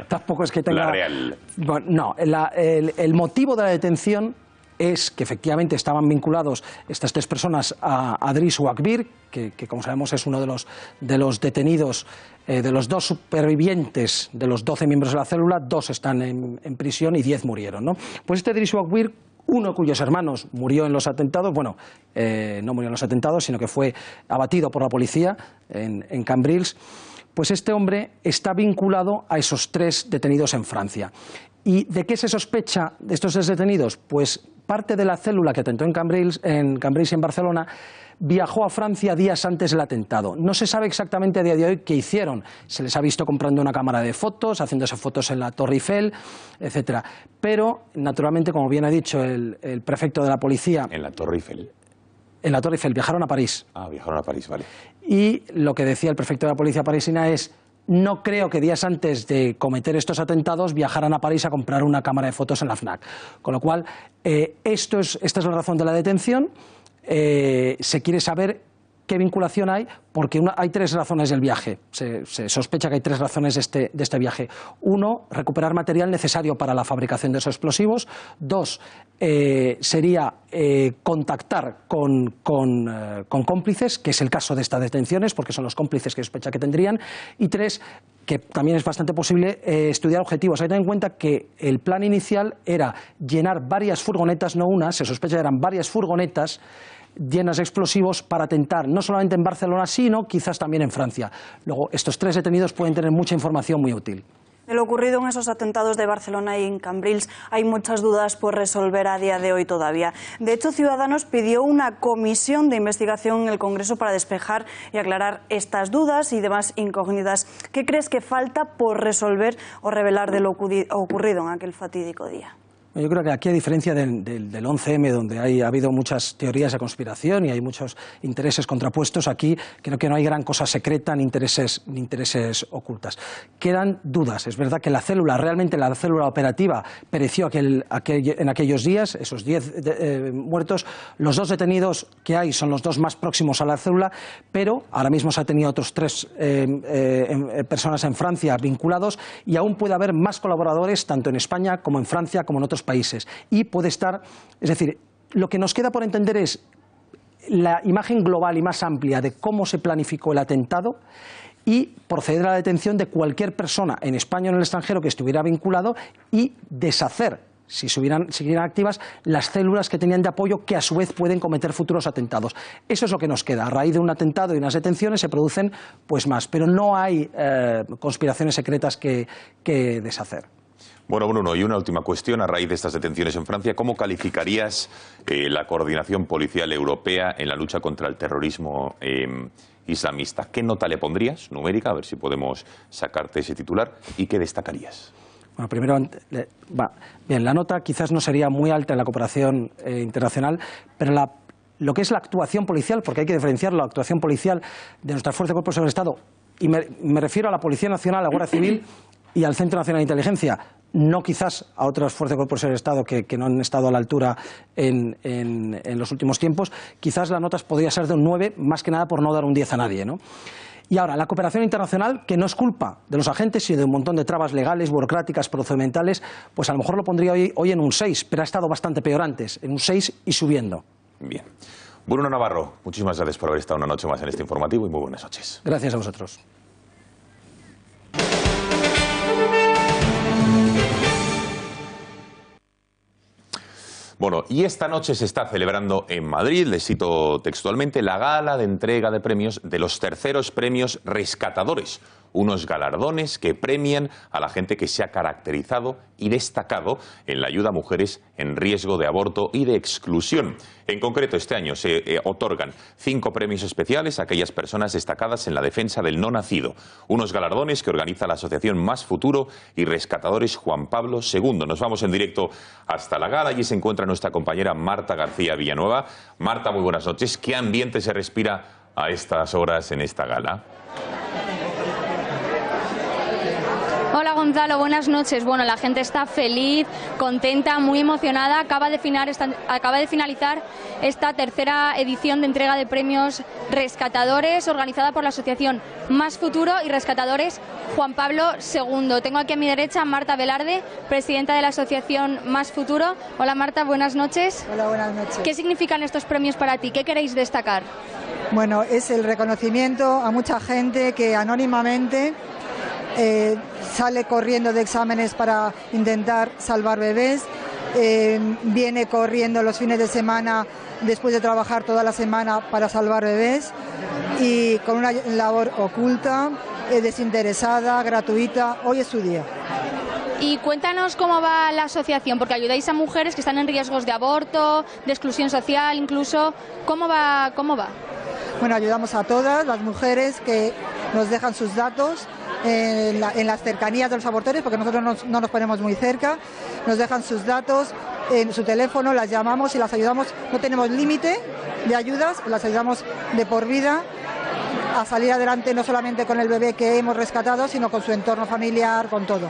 Tampoco es que tenga...
La real.
Bueno, no, el motivo de la detención es que efectivamente estaban vinculados estas 3 personas a Adris Ouakbir, que como sabemos es uno de los detenidos, de los 2 supervivientes de los 12 miembros de la célula, 2 están en prisión y 10 murieron, ¿no? Pues este Adris Ouakbir, uno cuyos hermanos murió en los atentados, no murió en los atentados, sino que fue abatido por la policía en Cambrils, pues este hombre está vinculado a esos 3 detenidos en Francia. ¿Y de qué se sospecha de estos 3 detenidos? Pues parte de la célula que atentó en Cambrils y en Barcelona viajó a Francia días antes del atentado. No se sabe exactamente a día de hoy qué hicieron. Se les ha visto comprando una cámara de fotos, haciéndose fotos en la Torre Eiffel, etcétera. Pero, naturalmente, como bien ha dicho el prefecto de la policía...
¿En la Torre Eiffel?
En la Torre Eiffel, viajaron a París.
Ah, viajaron a París, vale.
Y lo que decía el prefecto de la policía parisina es: no creo que días antes de cometer estos atentados viajaran a París a comprar una cámara de fotos en la FNAC. Con lo cual, esta es la razón de la detención. Se quiere saber qué vinculación hay, porque hay tres razones del viaje. Se sospecha que hay tres razones de este viaje. Uno, recuperar material necesario para la fabricación de esos explosivos. Dos, sería contactar con cómplices, que es el caso de estas detenciones, porque son los cómplices que sospecha que tendrían. Y tres, que también es bastante posible, estudiar objetivos. Hay que tener en cuenta que el plan inicial era llenar varias furgonetas, no una, se sospecha que eran varias furgonetas llenas de explosivos para atentar no solamente en Barcelona, sino quizás también en Francia. Luego, estos tres detenidos pueden tener mucha información muy útil.
De lo ocurrido en esos atentados de Barcelona y en Cambrils hay muchas dudas por resolver a día de hoy todavía. De hecho, Ciudadanos pidió una comisión de investigación en el Congreso para despejar y aclarar estas dudas y demás incógnitas. ¿Qué crees que falta por resolver o revelar de lo ocurrido en aquel fatídico día?
Yo creo que aquí, a diferencia del 11M, donde ha habido muchas teorías de conspiración y hay muchos intereses contrapuestos, aquí creo que no hay gran cosa secreta ni intereses ocultas. Quedan dudas. Es verdad que realmente la célula operativa pereció en aquellos días, esos 10 muertos. Los dos detenidos que hay son los dos más próximos a la célula, pero ahora mismo se ha tenido otros 3 personas en Francia vinculados, y aún puede haber más colaboradores tanto en España como en Francia como en otros países. Y puede estar, es decir, lo que nos queda por entender es la imagen global y más amplia de cómo se planificó el atentado y proceder a la detención de cualquier persona en España o en el extranjero que estuviera vinculado y deshacer, si siguieran activas, las células que tenían de apoyo, que a su vez pueden cometer futuros atentados. Eso es lo que nos queda. A raíz de un atentado y unas detenciones se producen pues más, pero no hay conspiraciones secretas que deshacer.
Bueno, Bruno, y una última cuestión a raíz de estas detenciones en Francia. ¿Cómo calificarías la coordinación policial europea en la lucha contra el terrorismo islamista? ¿Qué nota le pondrías, numérica? A ver si podemos sacarte ese titular. ¿Y qué destacarías?
Bueno, primero, bien, la nota quizás no sería muy alta en la cooperación internacional, pero lo que es la actuación policial, porque hay que diferenciar la actuación policial de nuestras fuerzas y cuerpos de Estado, y me refiero a la Policía Nacional, a la Guardia Civil y al Centro Nacional de Inteligencia, no quizás a otras fuerzas y cuerpos del Estado que no han estado a la altura en los últimos tiempos. Quizás la nota podría ser de un 9, más que nada por no dar un 10 a nadie, ¿no? Y ahora, la cooperación internacional, que no es culpa de los agentes, sino de un montón de trabas legales, burocráticas, procedimentales, pues a lo mejor lo pondría hoy en un 6, pero ha estado bastante peor antes, en un 6 y subiendo.
Bien. Bruno Navarro, muchísimas gracias por haber estado una noche más en este informativo y muy buenas noches.
Gracias a vosotros.
Bueno, y esta noche se está celebrando en Madrid, les cito textualmente, la gala de entrega de premios de los terceros premios Rescatadores, unos galardones que premian a la gente que se ha caracterizado y destacado en la ayuda a mujeres en riesgo de aborto y de exclusión. En concreto, este año se otorgan 5 premios especiales a aquellas personas destacadas en la defensa del no nacido, unos galardones que organiza la asociación Más Futuro y Rescatadores Juan Pablo II. Nos vamos en directo hasta la gala. Allí se encuentra nuestra compañera Marta García Villanueva. Marta, muy buenas noches. ¿Qué ambiente se respira a estas horas en esta gala?
Hola Gonzalo, buenas noches. Bueno, la gente está feliz, contenta, muy emocionada. Acaba de finalizar esta tercera edición de entrega de premios Rescatadores, organizada por la asociación Más Futuro y Rescatadores Juan Pablo II. Tengo aquí a mi derecha a Marta Velarde, presidenta de la asociación Más Futuro. Hola Marta, buenas noches.
Hola, buenas noches.
¿Qué significan estos premios para ti? ¿Qué queréis destacar?
Bueno, es el reconocimiento a mucha gente que anónimamente sale corriendo de exámenes para intentar salvar bebés, viene corriendo los fines de semana después de trabajar toda la semana para salvar bebés, y con una labor oculta, desinteresada, gratuita. Hoy es su día.
Y cuéntanos cómo va la asociación, porque ayudáis a mujeres que están en riesgos de aborto, de exclusión social incluso. ¿Cómo va?
Bueno, ayudamos a todas las mujeres que nos dejan sus datos en las cercanías de los abortorios, porque nosotros no nos ponemos muy cerca, nos dejan sus datos en su teléfono, las llamamos y las ayudamos. No tenemos límite de ayudas, las ayudamos de por vida a salir adelante, no solamente con el bebé que hemos rescatado, sino con su entorno familiar, con todo.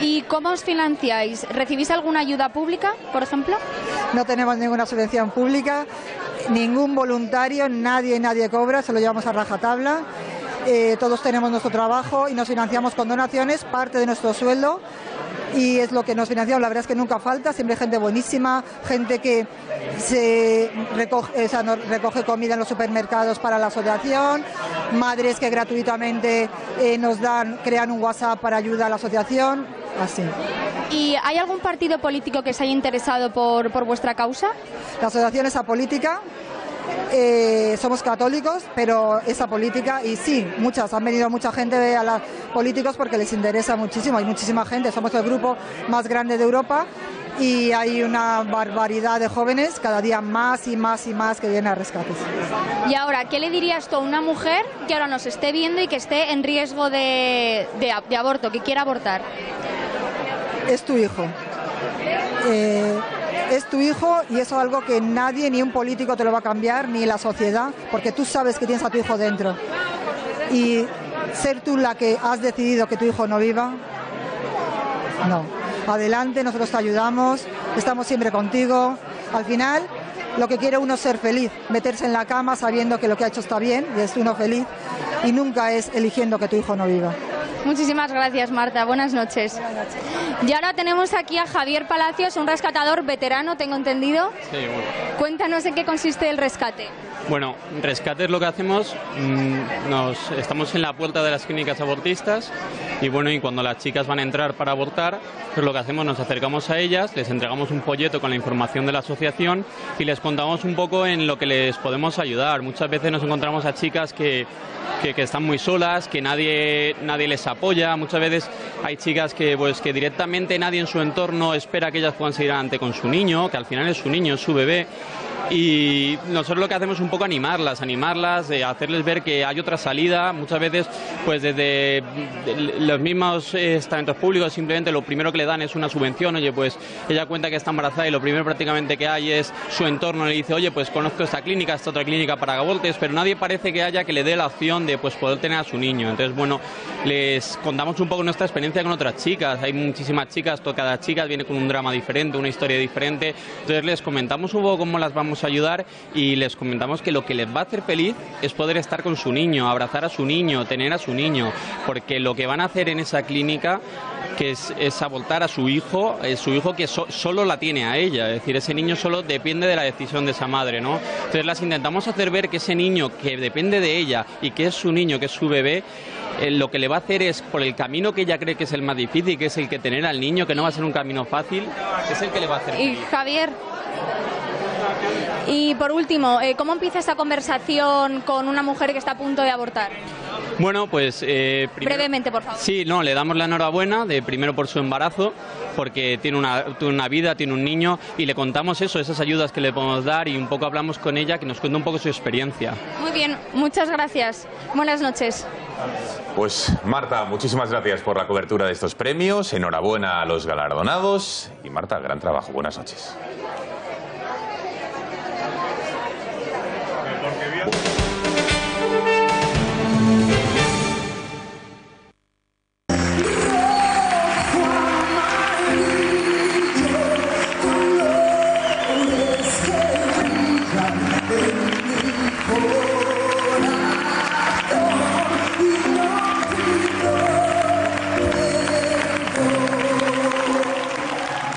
¿Y cómo os financiáis? ¿Recibís alguna ayuda pública, por ejemplo?
No tenemos ninguna subvención pública, ningún voluntario, nadie cobra, se lo llevamos a rajatabla. Todos tenemos nuestro trabajo y nos financiamos con donaciones, parte de nuestro sueldo, y es lo que nos financiamos. La verdad es que nunca falta, siempre hay gente buenísima, gente que recoge comida en los supermercados para la asociación, madres que gratuitamente crean un WhatsApp para ayuda a la asociación, así.
¿Y hay algún partido político que se haya interesado por vuestra causa?
La asociación es apolítica. Somos católicos, pero es apolítica, y sí, han venido mucha gente a los políticos porque les interesa muchísimo, hay muchísima gente, somos el grupo más grande de Europa y hay una barbaridad de jóvenes, cada día más y más que vienen a rescates.
Y ahora, ¿qué le dirías tú a una mujer que ahora nos esté viendo y que esté en riesgo de aborto, que quiera abortar?
Es tu hijo. Es tu hijo y eso es algo que nadie, ni un político te lo va a cambiar, ni la sociedad, porque tú sabes que tienes a tu hijo dentro. Y ser tú la que has decidido que tu hijo no viva, no. Adelante, nosotros te ayudamos, estamos siempre contigo. Al final, lo que quiere uno es ser feliz, meterse en la cama sabiendo que lo que ha hecho está bien y es uno feliz, y nunca es eligiendo que tu hijo no viva.
Muchísimas gracias, Marta. Buenas noches. Y ahora tenemos aquí a Javier Palacios, un rescatador veterano, tengo entendido.
Sí, bueno.
Cuéntanos en qué consiste el rescate.
Bueno, rescate es lo que hacemos, estamos en la puerta de las clínicas abortistas y cuando las chicas van a entrar para abortar, pues lo que hacemos, nos acercamos a ellas, les entregamos un folleto con la información de la asociación y les contamos un poco en lo que les podemos ayudar. Muchas veces nos encontramos a chicas que están muy solas, que nadie les apoya. Muchas veces hay chicas que directamente nadie en su entorno espera que ellas puedan seguir adelante con su niño, que al final es su niño, es su bebé. Y nosotros lo que hacemos es un poco animarlas, hacerles ver que hay otra salida. Muchas veces, pues desde los mismos estamentos públicos, simplemente lo primero que le dan es una subvención. Oye, pues ella cuenta que está embarazada y lo primero prácticamente que hay es su entorno le dice, oye, pues conozco esta otra clínica para abortos, pero nadie parece que haya que le dé la opción de poder tener a su niño. Entonces, les contamos un poco nuestra experiencia con otras chicas. Hay muchísimas chicas, cada chica viene con un drama diferente, una historia diferente. Entonces les comentamos un poco cómo las vamos a ayudar y les comentamos que lo que les va a hacer feliz es poder estar con su niño, abrazar a su niño, tener a su niño, porque lo que van a hacer en esa clínica que es abortar a su hijo que solo la tiene a ella, es decir, ese niño solo depende de la decisión de esa madre, ¿no? Entonces las intentamos hacer ver que ese niño que depende de ella y que es su niño, que es su bebé, lo que le va a hacer es, por el camino que ella cree que es el más difícil, que es el que tener al niño, que no va a ser un camino fácil, es el que le va a hacer feliz.
Y Javier, y por último, ¿cómo empieza esta conversación con una mujer que está a punto de abortar?
Bueno, pues primero,
brevemente, por favor.
Sí, le damos la enhorabuena primero por su embarazo, porque tiene una vida, tiene un niño, y le contamos esas ayudas que le podemos dar, y un poco hablamos con ella, que nos cuenta un poco su experiencia.
Muy bien, muchas gracias. Buenas noches.
Pues Marta, muchísimas gracias por la cobertura de estos premios, enhorabuena a los galardonados, y Marta, gran trabajo, buenas noches.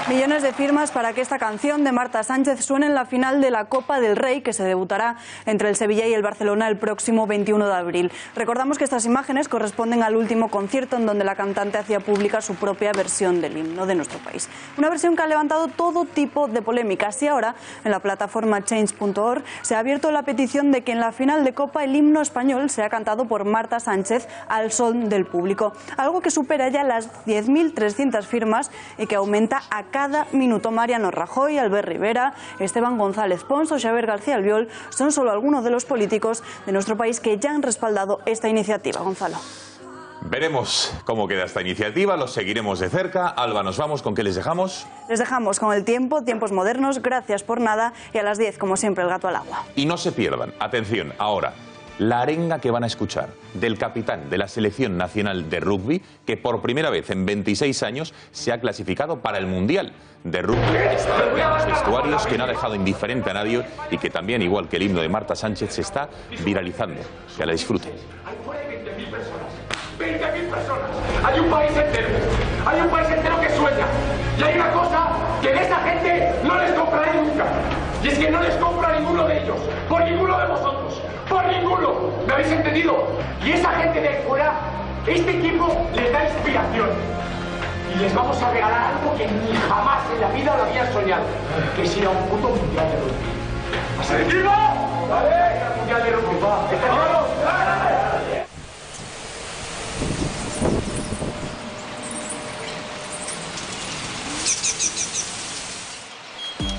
Millones de firmas para para que esta canción de Marta Sánchez suene en la final de la Copa del Rey, que se debutará entre el Sevilla y el Barcelona el próximo 21 de abril. Recordamos que estas imágenes corresponden al último concierto en donde la cantante hacía pública su propia versión del himno de nuestro país. Una versión que ha levantado todo tipo de polémicas y ahora en la plataforma change.org se ha abierto la petición de que en la final de Copa el himno español sea cantado por Marta Sánchez al son del público, algo que supera ya las 10.300 firmas y que aumenta a cada minuto. Mariano Rajoy, Albert Rivera, Esteban González Pons o Xavier García Albiol son solo algunos de los políticos de nuestro país que ya han respaldado esta iniciativa. Gonzalo.
Veremos cómo queda esta iniciativa, los seguiremos de cerca. Alba, ¿nos vamos? ¿Con qué les dejamos?
Les dejamos con el tiempo, tiempos modernos, gracias por nada y a las 10, como siempre, el gato al agua.
Y no se pierdan, atención, ahora, la arenga que van a escuchar del capitán de la Selección Nacional de Rugby, que por primera vez en 26 años se ha clasificado para el Mundial de Rugby. Está en los vestuarios, que no ha dejado indiferente a nadie y que también, igual que el himno de Marta Sánchez, se está viralizando. Que la disfruten.
20.000 personas. Hay un país entero que sueña. Y hay una cosa que de esa gente no les compraré nunca. Y es que no les compro a ninguno de ellos. Por ninguno de vosotros. Por ninguno. ¿Me habéis entendido? Y esa gente de ahí fuera, este equipo les da inspiración. Y les vamos a regalar algo que ni jamás en la vida lo habían soñado. Que es ir a un puto mundial de rugby. ¿Hasta el equipo? ¡Vale! Mundial de rugby. ¡Vamos!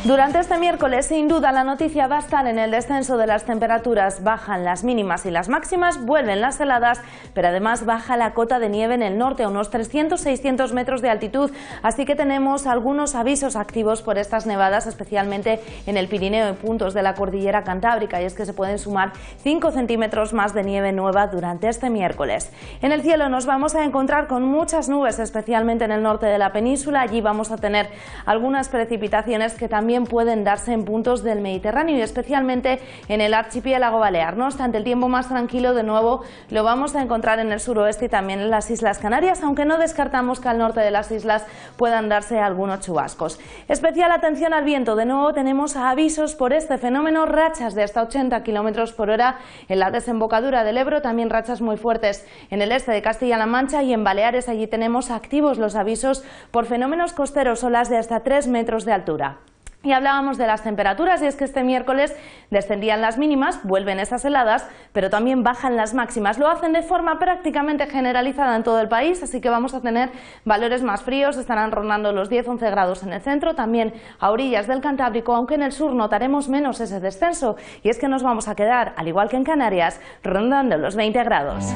Durante este miércoles, sin duda, la noticia va a estar en el descenso de las temperaturas. Bajan las mínimas y las máximas, vuelven las heladas, pero además baja la cota de nieve en el norte, a unos 300-600 metros de altitud. Así que tenemos algunos avisos activos por estas nevadas, especialmente en el Pirineo y puntos de la cordillera cantábrica. Y es que se pueden sumar 5 centímetros más de nieve nueva durante este miércoles. En el cielo nos vamos a encontrar con muchas nubes, especialmente en el norte de la península. Allí vamos a tener algunas precipitaciones que también pueden darse en puntos del Mediterráneo y especialmente en el archipiélago balear. No obstante, el tiempo más tranquilo de nuevo lo vamos a encontrar en el suroeste y también en las Islas Canarias, aunque no descartamos que al norte de las islas puedan darse algunos chubascos. Especial atención al viento. De nuevo tenemos avisos por este fenómeno, rachas de hasta 80 km por hora en la desembocadura del Ebro, también rachas muy fuertes en el este de Castilla-La Mancha y en Baleares. Allí tenemos activos los avisos por fenómenos costeros, olas de hasta 3 metros de altura. Y hablábamos de las temperaturas y es que este miércoles descendían las mínimas, vuelven esas heladas, pero también bajan las máximas. Lo hacen de forma prácticamente generalizada en todo el país, así que vamos a tener valores más fríos, estarán rondando los 10-11 grados en el centro, también a orillas del Cantábrico, aunque en el sur notaremos menos ese descenso. Y es que nos vamos a quedar, al igual que en Canarias, rondando los 20 grados.